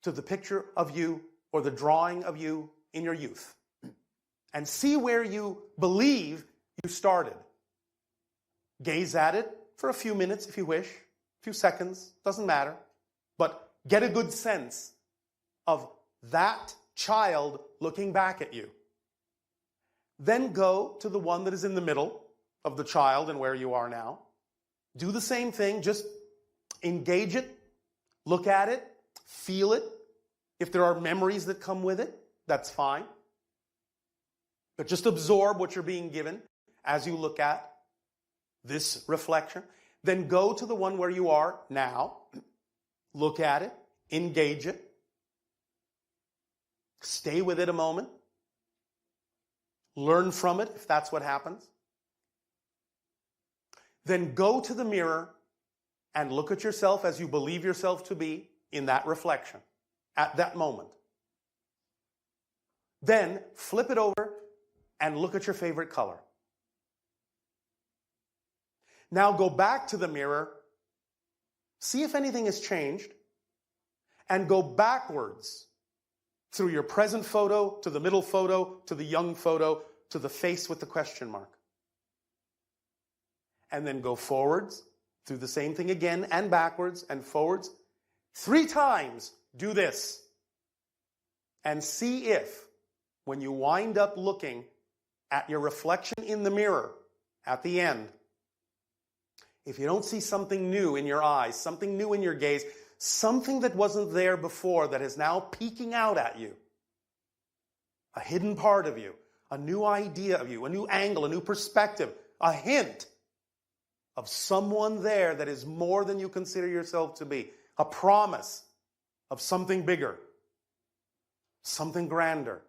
to the picture of you or the drawing of you in your youth and see where you believe you started. Gaze at it for a few minutes if you wish. Few seconds, doesn't matter, but get a good sense of that child looking back at you. Then go to the one that is in the middle of the child and where you are now. Do the same thing, just engage it, look at it, feel it. If there are memories that come with it, that's fine. But just absorb what you're being given as you look at this reflection. Then go to the one where you are now. Look at it. Engage it. Stay with it a moment. Learn from it if that's what happens. Then go to the mirror and look at yourself as you believe yourself to be in that reflection at that moment. Then flip it over and look at your favorite color. Now go back to the mirror, see if anything has changed, and go backwards through your present photo, to the middle photo, to the young photo, to the face with the question mark. And then go forwards, through the same thing again, and backwards, and forwards. 3 times do this. And see if, when you wind up looking at your reflection in the mirror at the end, if you don't see something new in your eyes, something new in your gaze, something that wasn't there before that is now peeking out at you, a hidden part of you, a new idea of you, a new angle, a new perspective, a hint of someone there that is more than you consider yourself to be, a promise of something bigger, something grander,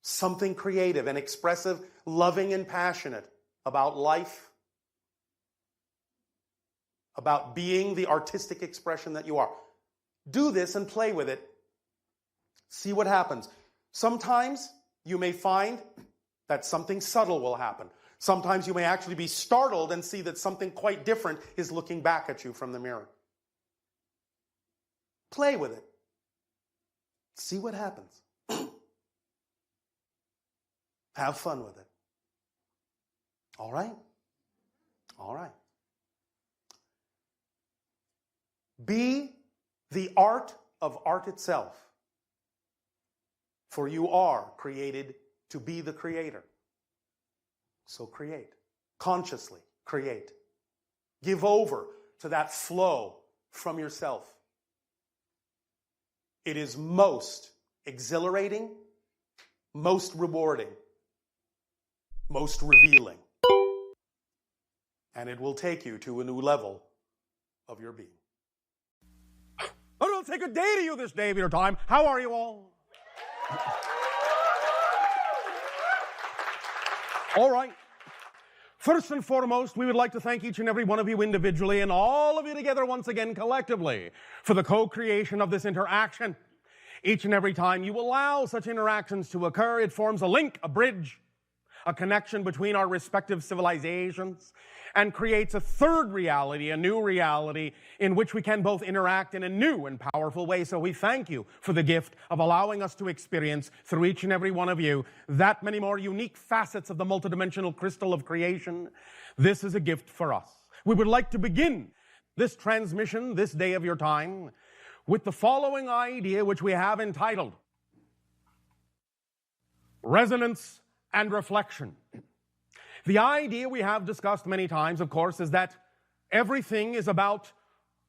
something creative and expressive, loving and passionate about life, about being the artistic expression that you are. Do this and play with it. See what happens. Sometimes you may find that something subtle will happen. Sometimes you may actually be startled and see that something quite different is looking back at you from the mirror. Play with it. See what happens. Have fun with it. All right? All right. Be the art of art itself. For you are created to be the creator. So create. Consciously create. Give over to that flow from yourself. It is most exhilarating, most rewarding, most revealing. And it will take you to a new level of your being. I'll take a day to you this day of your time. How are you all? All right. First and foremost, we would like to thank each and every one of you individually and all of you together once again collectively for the co-creation of this interaction. Each and every time you allow such interactions to occur, it forms a link, a bridge, a connection between our respective civilizations, and creates a third reality, a new reality in which we can both interact in a new and powerful way. So we thank you for the gift of allowing us to experience through each and every one of you that many more unique facets of the multidimensional crystal of creation. This is a gift for us. We would like to begin this transmission, this day of your time, with the following idea, which we have entitled Resonance and Reflection. The idea we have discussed many times, of course, is that everything is about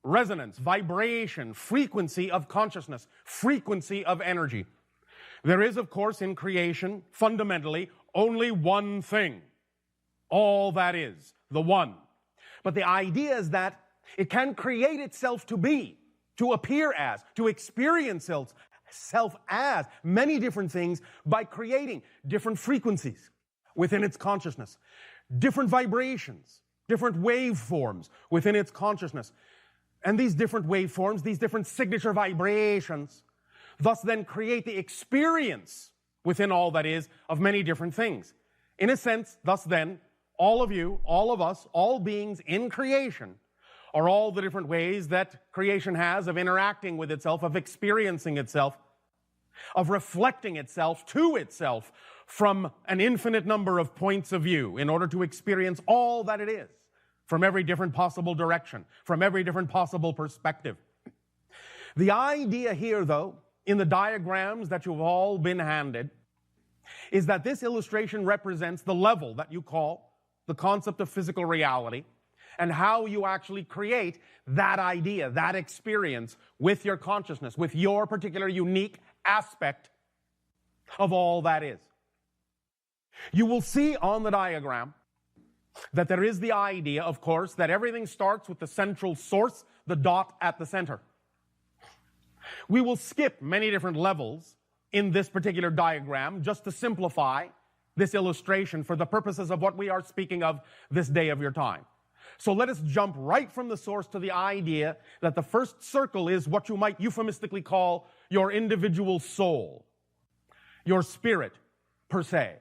resonance, vibration, frequency of consciousness, frequency of energy. There is, of course, in creation, fundamentally, only one thing. All that is, the one. But the idea is that it can create itself to be, to appear as, to experience itself as many different things by creating different frequencies within its consciousness, different vibrations, different waveforms within its consciousness. And these different waveforms, these different signature vibrations, thus then create the experience within all that is of many different things. In a sense, thus then, all of you, all of us, all beings in creation are all the different ways that creation has of interacting with itself, of experiencing itself, of reflecting itself to itself from an infinite number of points of view in order to experience all that it is from every different possible direction, from every different possible perspective. The idea here, though, in the diagrams that you've all been handed, is that this illustration represents the level that you call the concept of physical reality and how you actually create that idea, that experience with your consciousness, with your particular unique aspect of all that is. You will see on the diagram that there is the idea, of course, that everything starts with the central source, the dot at the center. We will skip many different levels in this particular diagram just to simplify this illustration for the purposes of what we are speaking of this day of your time. So let us jump right from the source to the idea that the first circle is what you might euphemistically call your individual soul, your spirit per se.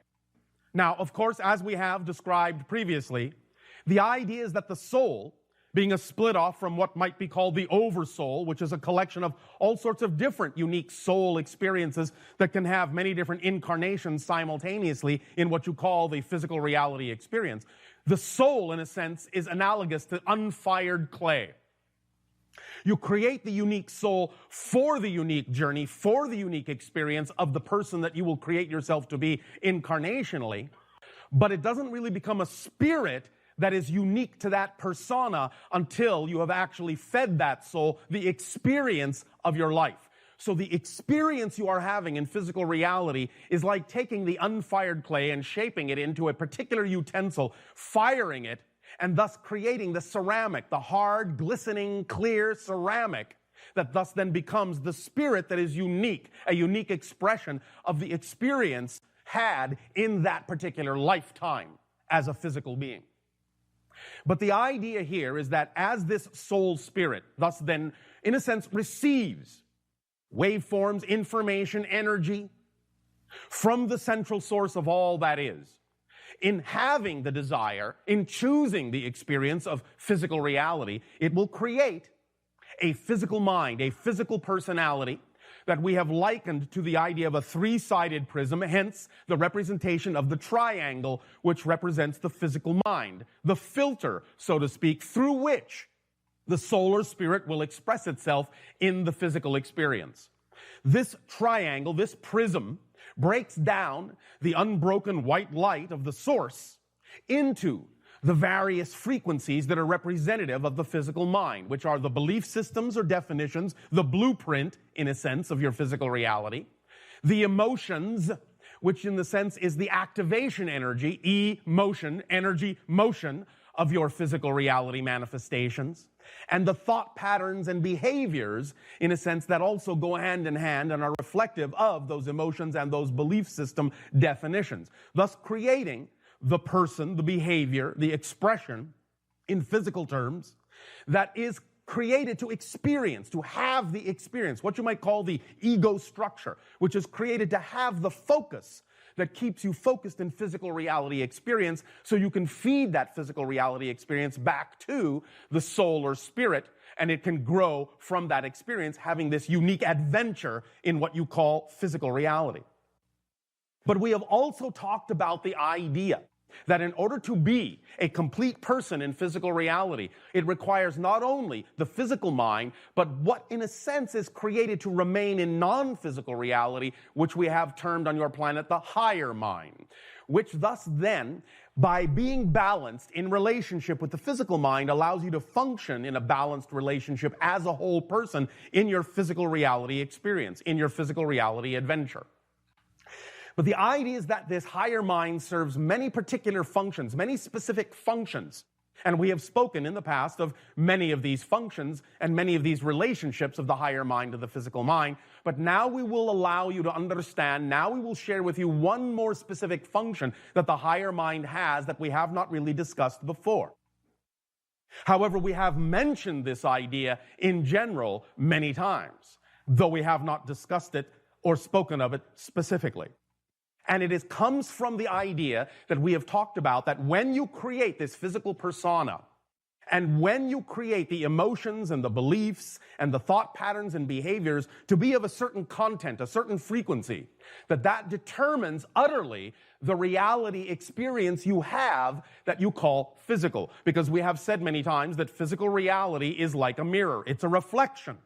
Now, of course, as we have described previously, the idea is that the soul, being a split off from what might be called the oversoul, which is a collection of all sorts of different unique soul experiences that can have many different incarnations simultaneously in what you call the physical reality experience. The soul, in a sense, is analogous to unfired clay. You create the unique soul for the unique journey, for the unique experience of the person that you will create yourself to be incarnationally, but it doesn't really become a spirit that is unique to that persona until you have actually fed that soul the experience of your life. So the experience you are having in physical reality is like taking the unfired clay and shaping it into a particular utensil, firing it, and thus creating the ceramic, the hard, glistening, clear ceramic that thus then becomes the spirit that is unique, a unique expression of the experience had in that particular lifetime as a physical being. But the idea here is that as this soul spirit thus then, in a sense, receives waveforms, information, energy from the central source of all that is, in having the desire, in choosing the experience of physical reality, it will create a physical mind, a physical personality that we have likened to the idea of a three-sided prism, hence the representation of the triangle, which represents the physical mind, the filter, so to speak, through which the soul or spirit will express itself in the physical experience. This triangle, this prism, breaks down the unbroken white light of the source into the various frequencies that are representative of the physical mind, which are the belief systems or definitions, the blueprint, in a sense, of your physical reality, the emotions, which in the sense is the activation energy, emotion, energy, motion of your physical reality manifestations, and the thought patterns and behaviors, in a sense, that also go hand in hand and are reflective of those emotions and those belief system definitions, thus creating the person, the behavior, the expression in physical terms that is created to experience, to have the experience, what you might call the ego structure, which is created to have the focus that keeps you focused in physical reality experience so you can feed that physical reality experience back to the soul or spirit, and it can grow from that experience, having this unique adventure in what you call physical reality. But we have also talked about the idea that in order to be a complete person in physical reality, it requires not only the physical mind, but what in a sense is created to remain in non-physical reality, which we have termed on your planet the higher mind, which thus then, by being balanced in relationship with the physical mind, allows you to function in a balanced relationship as a whole person in your physical reality experience, in your physical reality adventure. But the idea is that this higher mind serves many particular functions, many specific functions. And we have spoken in the past of many of these functions and many of these relationships of the higher mind to the physical mind. But now we will allow you to understand, now we will share with you one more specific function that the higher mind has that we have not really discussed before. However, we have mentioned this idea in general many times, though we have not discussed it or spoken of it specifically. And it comes from the idea that we have talked about that when you create this physical persona, and when you create the emotions and the beliefs and the thought patterns and behaviors to be of a certain content, a certain frequency, that determines utterly the reality experience you have that you call physical. Because we have said many times that physical reality is like a mirror. It's a reflection.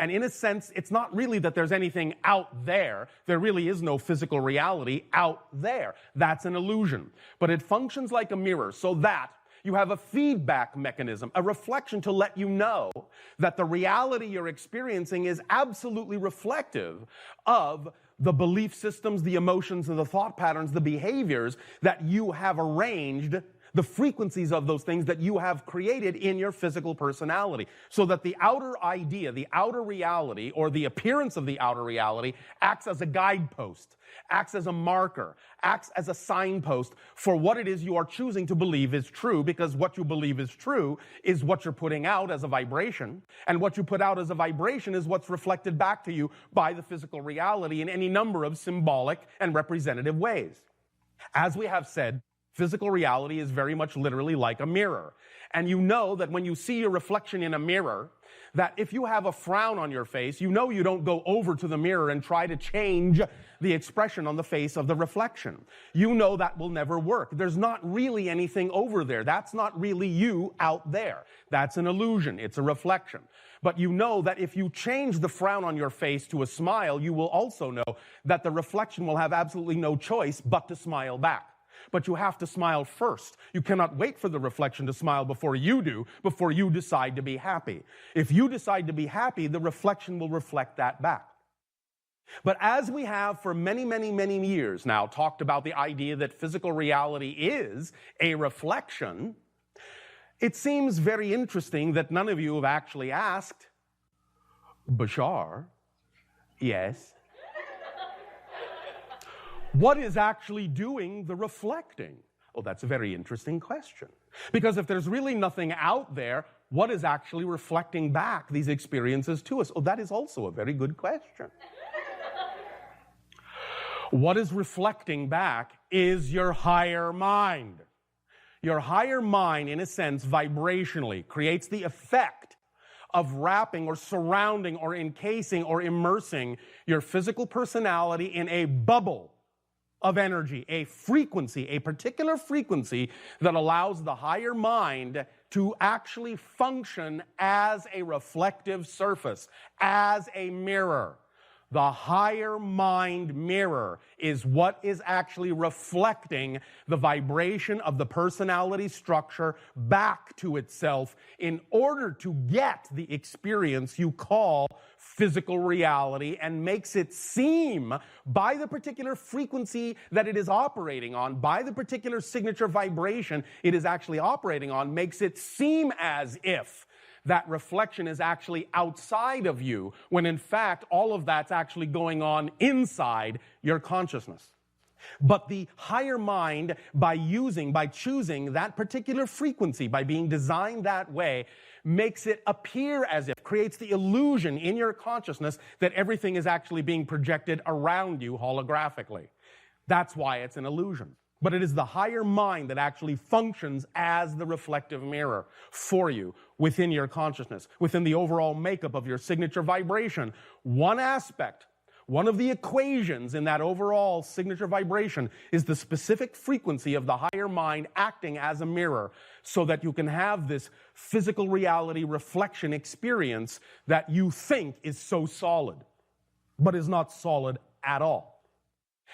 And in a sense, it's not really that there's anything out there. There really is no physical reality out there. That's an illusion. But it functions like a mirror so that you have a feedback mechanism, a reflection to let you know that the reality you're experiencing is absolutely reflective of the belief systems, the emotions, and the thought patterns, the behaviors that you have arranged the frequencies of those things that you have created in your physical personality, so that the outer idea, the outer reality, or the appearance of the outer reality acts as a guidepost, acts as a marker, acts as a signpost for what it is you are choosing to believe is true, because what you believe is true is what you're putting out as a vibration, and what you put out as a vibration is what's reflected back to you by the physical reality in any number of symbolic and representative ways. As we have said, physical reality is very much literally like a mirror. And you know that when you see your reflection in a mirror, that if you have a frown on your face, you know you don't go over to the mirror and try to change the expression on the face of the reflection. You know that will never work. There's not really anything over there. That's not really you out there. That's an illusion. It's a reflection. But you know that if you change the frown on your face to a smile, you will also know that the reflection will have absolutely no choice but to smile back. But you have to smile first. You cannot wait for the reflection to smile before you do, before you decide to be happy. If you decide to be happy, the reflection will reflect that back. But as we have for many, many, many years now talked about the idea that physical reality is a reflection, it seems very interesting that none of you have actually asked, Bashar, yes, what is actually doing the reflecting? Oh, that's a very interesting question. Because if there's really nothing out there, what is actually reflecting back these experiences to us? Oh, that is also a very good question. What is reflecting back is your higher mind. Your higher mind, in a sense, vibrationally creates the effect of wrapping or surrounding or encasing or immersing your physical personality in a bubble of energy, a frequency, a particular frequency that allows the higher mind to actually function as a reflective surface, as a mirror. The higher mind mirror is what is actually reflecting the vibration of the personality structure back to itself in order to get the experience you call physical reality, and makes it seem, by the particular frequency that it is operating on, by the particular signature vibration it is actually operating on, makes it seem as if that reflection is actually outside of you, when in fact all of that's actually going on inside your consciousness. But the higher mind, by choosing that particular frequency, by being designed that way, makes it appear as if, creates the illusion in your consciousness that everything is actually being projected around you holographically. That's why it's an illusion. But it is the higher mind that actually functions as the reflective mirror for you within your consciousness, within the overall makeup of your signature vibration. One aspect, one of the equations in that overall signature vibration is the specific frequency of the higher mind acting as a mirror, so that you can have this physical reality reflection experience that you think is so solid, but is not solid at all.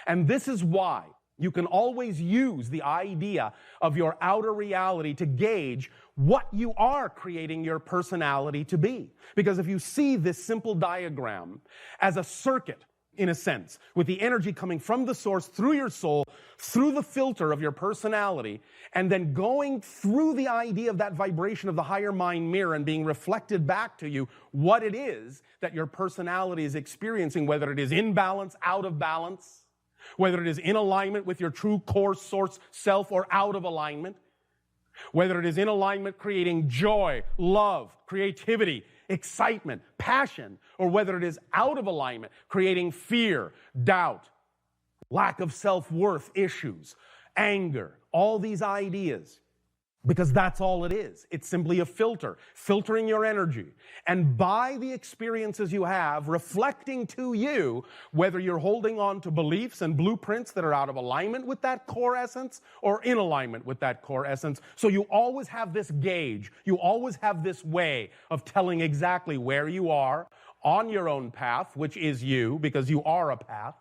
And this is why you can always use the idea of your outer reality to gauge what you are creating your personality to be. Because if you see this simple diagram as a circuit, in a sense, with the energy coming from the source through your soul, through the filter of your personality, and then going through the idea of that vibration of the higher mind mirror and being reflected back to you what it is that your personality is experiencing, whether it is in balance, out of balance, whether it is in alignment with your true core source self or out of alignment, whether it is in alignment creating joy, love, creativity, excitement, passion, or whether it is out of alignment creating fear, doubt, lack of self-worth issues, anger, all these ideas. Because that's all it is. It's simply a filter, filtering your energy. And by the experiences you have, reflecting to you whether you're holding on to beliefs and blueprints that are out of alignment with that core essence or in alignment with that core essence. So you always have this gauge. You always have this way of telling exactly where you are on your own path, which is you, because you are a path.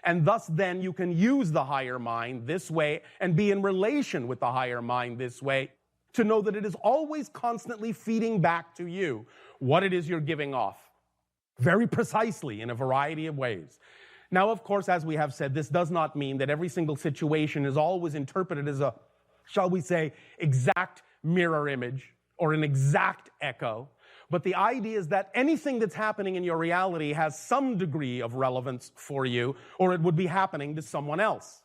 And thus then you can use the higher mind this way and be in relation with the higher mind this way to know that it is always constantly feeding back to you what it is you're giving off, very precisely in a variety of ways. Now, of course, as we have said, this does not mean that every single situation is always interpreted as a shall we say, exact mirror image or an exact echo. But the idea is that anything that's happening in your reality has some degree of relevance for you, or it would be happening to someone else.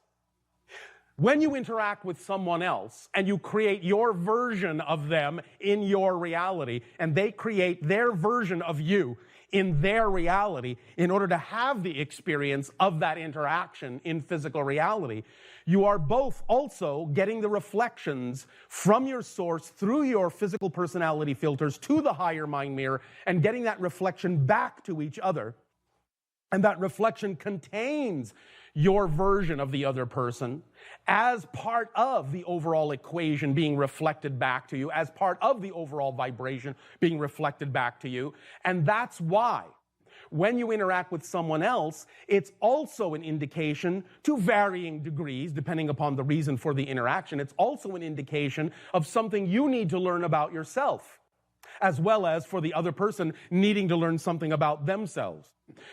When you interact with someone else and you create your version of them in your reality, and they create their version of you in their reality in order to have the experience of that interaction in physical reality, you are both also getting the reflections from your source through your physical personality filters to the higher mind mirror and getting that reflection back to each other. And that reflection contains your version of the other person as part of the overall equation being reflected back to you, as part of the overall vibration being reflected back to you. And that's why when you interact with someone else, it's also an indication to varying degrees, depending upon the reason for the interaction. It's also an indication of something you need to learn about yourself, as well as for the other person needing to learn something about themselves.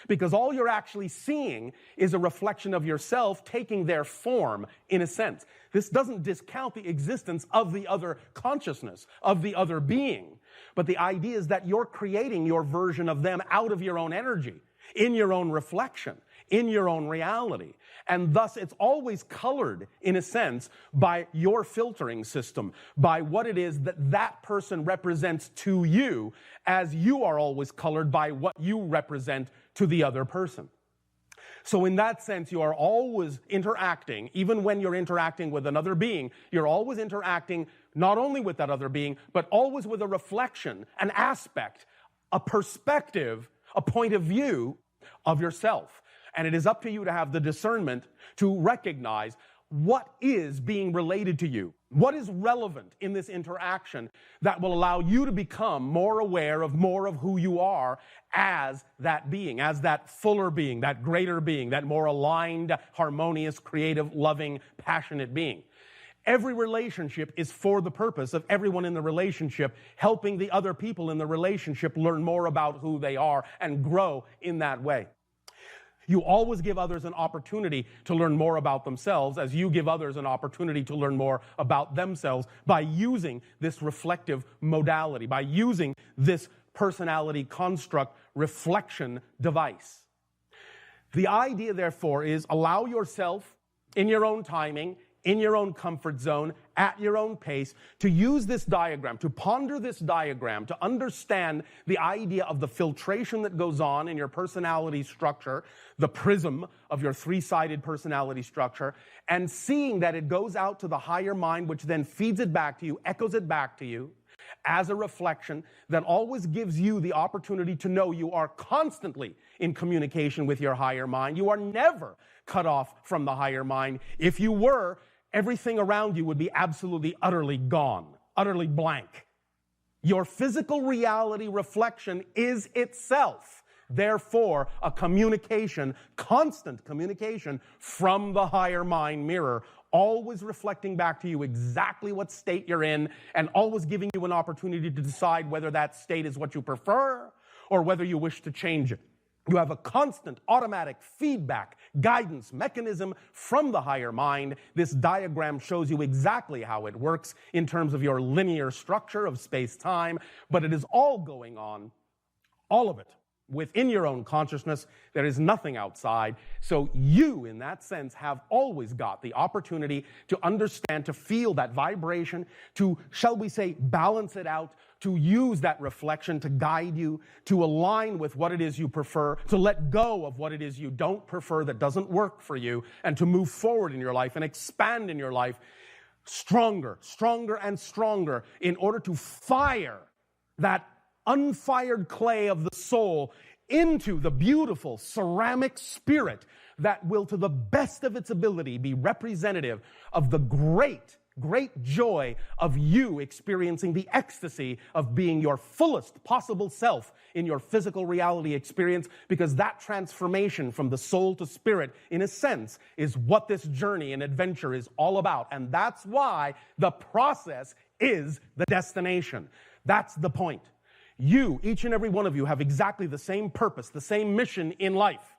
Because all you're actually seeing is a reflection of yourself taking their form, in a sense. This doesn't discount the existence of the other consciousness, of the other being. But the idea is that you're creating your version of them out of your own energy, in your own reflection, in your own reality. And thus, it's always colored, in a sense, by your filtering system, by what it is that that person represents to you, as you are always colored by what you represent to the other person. So in that sense, you are always interacting, even when you're interacting with another being, you're always interacting not only with that other being, but always with a reflection, an aspect, a perspective, a point of view of yourself. And it is up to you to have the discernment to recognize what is being related to you, what is relevant in this interaction that will allow you to become more aware of more of who you are as that being, as that fuller being, that greater being, that more aligned, harmonious, creative, loving, passionate being. Every relationship is for the purpose of everyone in the relationship helping the other people in the relationship learn more about who they are and grow in that way. You always give others an opportunity to learn more about themselves as you give others an opportunity to learn more about themselves by using this reflective modality, by using this personality construct reflection device. The idea, therefore, is allow yourself in your own timing, in your own comfort zone, at your own pace, to use this diagram, to ponder this diagram, to understand the idea of the filtration that goes on in your personality structure, the prism of your three-sided personality structure, and seeing that it goes out to the higher mind, which then feeds it back to you, echoes it back to you, as a reflection that always gives you the opportunity to know you are constantly in communication with your higher mind. You are never cut off from the higher mind. If you were, everything around you would be absolutely, utterly gone, utterly blank. Your physical reality reflection is itself, therefore, a communication, constant communication from the higher mind mirror, always reflecting back to you exactly what state you're in and always giving you an opportunity to decide whether that state is what you prefer or whether you wish to change it. You have a constant automatic feedback, guidance mechanism from the higher mind. This diagram shows you exactly how it works in terms of your linear structure of space-time, but it is all going on, all of it, within your own consciousness. There is nothing outside. So you, in that sense, have always got the opportunity to understand, to feel that vibration, to, shall we say, balance it out, to use that reflection to guide you, to align with what it is you prefer, to let go of what it is you don't prefer that doesn't work for you, and to move forward in your life and expand in your life stronger, stronger, and stronger in order to fire that unfired clay of the soul into the beautiful ceramic spirit that will, to the best of its ability, be representative of the great joy of you experiencing the ecstasy of being your fullest possible self in your physical reality experience, because that transformation from the soul to spirit, in a sense, is what this journey and adventure is all about. And that's why the process is the destination. That's the point. You, each and every one of you, have exactly the same purpose, the same mission in life.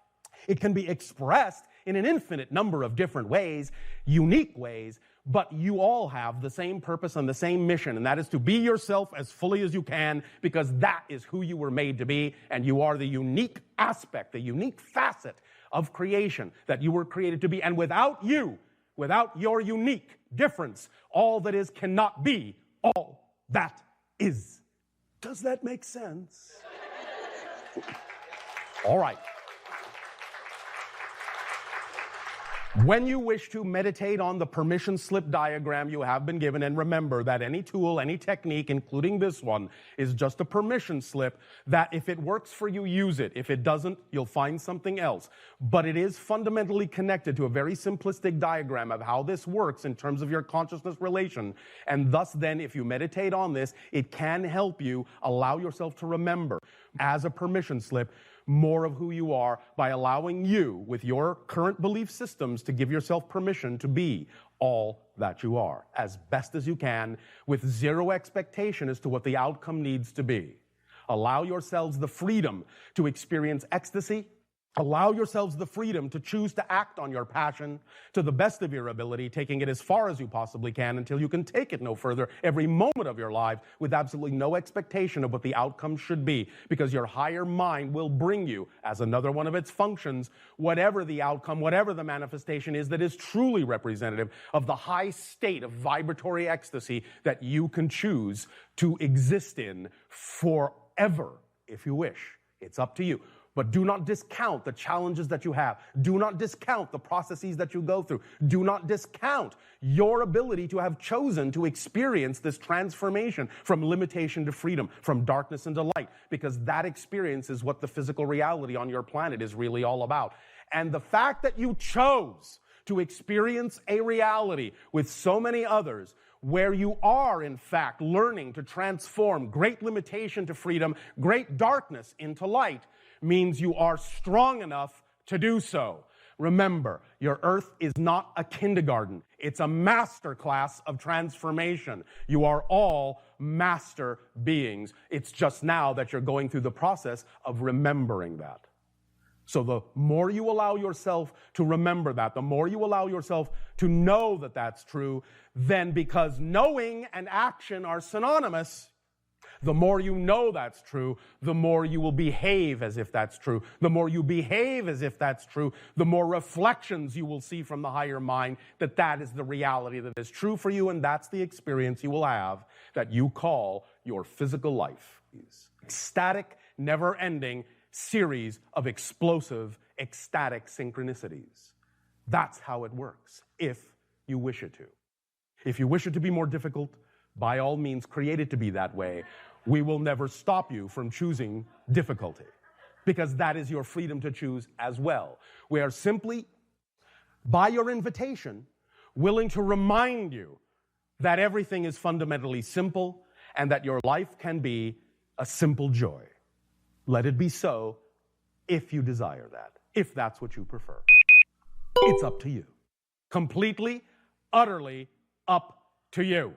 It can be expressed in an infinite number of different ways, unique ways, but you all have the same purpose and the same mission, and that is to be yourself as fully as you can, because that is who you were made to be, and you are the unique aspect, the unique facet of creation that you were created to be. And without you, without your unique difference, all that is cannot be all that is. Does that make sense? All right. When you wish to meditate on the permission slip diagram you have been given, and remember that any tool, any technique, including this one, is just a permission slip, that if it works for you, use it. If it doesn't, you'll find something else. But it is fundamentally connected to a very simplistic diagram of how this works in terms of your consciousness relation. And thus then, if you meditate on this, it can help you allow yourself to remember, as a permission slip, more of who you are by allowing you, with your current belief systems, to give yourself permission to be all that you are, as best as you can, with zero expectation as to what the outcome needs to be. Allow yourselves the freedom to experience ecstasy. Allow yourselves the freedom to choose to act on your passion to the best of your ability, taking it as far as you possibly can until you can take it no further every moment of your life, with absolutely no expectation of what the outcome should be, because your higher mind will bring you, as another one of its functions, whatever the outcome, whatever the manifestation is that is truly representative of the high state of vibratory ecstasy that you can choose to exist in forever, if you wish. It's up to you. But do not discount the challenges that you have. Do not discount the processes that you go through. Do not discount your ability to have chosen to experience this transformation from limitation to freedom, from darkness into light, because that experience is what the physical reality on your planet is really all about. And the fact that you chose to experience a reality with so many others where you are, in fact, learning to transform great limitation to freedom, great darkness into light, means you are strong enough to do so. Remember, your earth is not a kindergarten. It's a master class of transformation. You are all master beings. It's just now that you're going through the process of remembering that. So the more you allow yourself to remember that, the more you allow yourself to know that that's true, then, because knowing and action are synonymous, the more you know that's true, the more you will behave as if that's true. The more you behave as if that's true, the more reflections you will see from the higher mind that that is the reality that is true for you, and that's the experience you will have that you call your physical life. Ecstatic, never-ending series of explosive, ecstatic synchronicities. That's how it works, if you wish it to. If you wish it to be more difficult, by all means, create it to be that way. We will never stop you from choosing difficulty, because that is your freedom to choose as well. We are simply, by your invitation, willing to remind you that everything is fundamentally simple and that your life can be a simple joy. Let it be so if you desire that, if that's what you prefer. It's up to you. Completely, utterly up to you.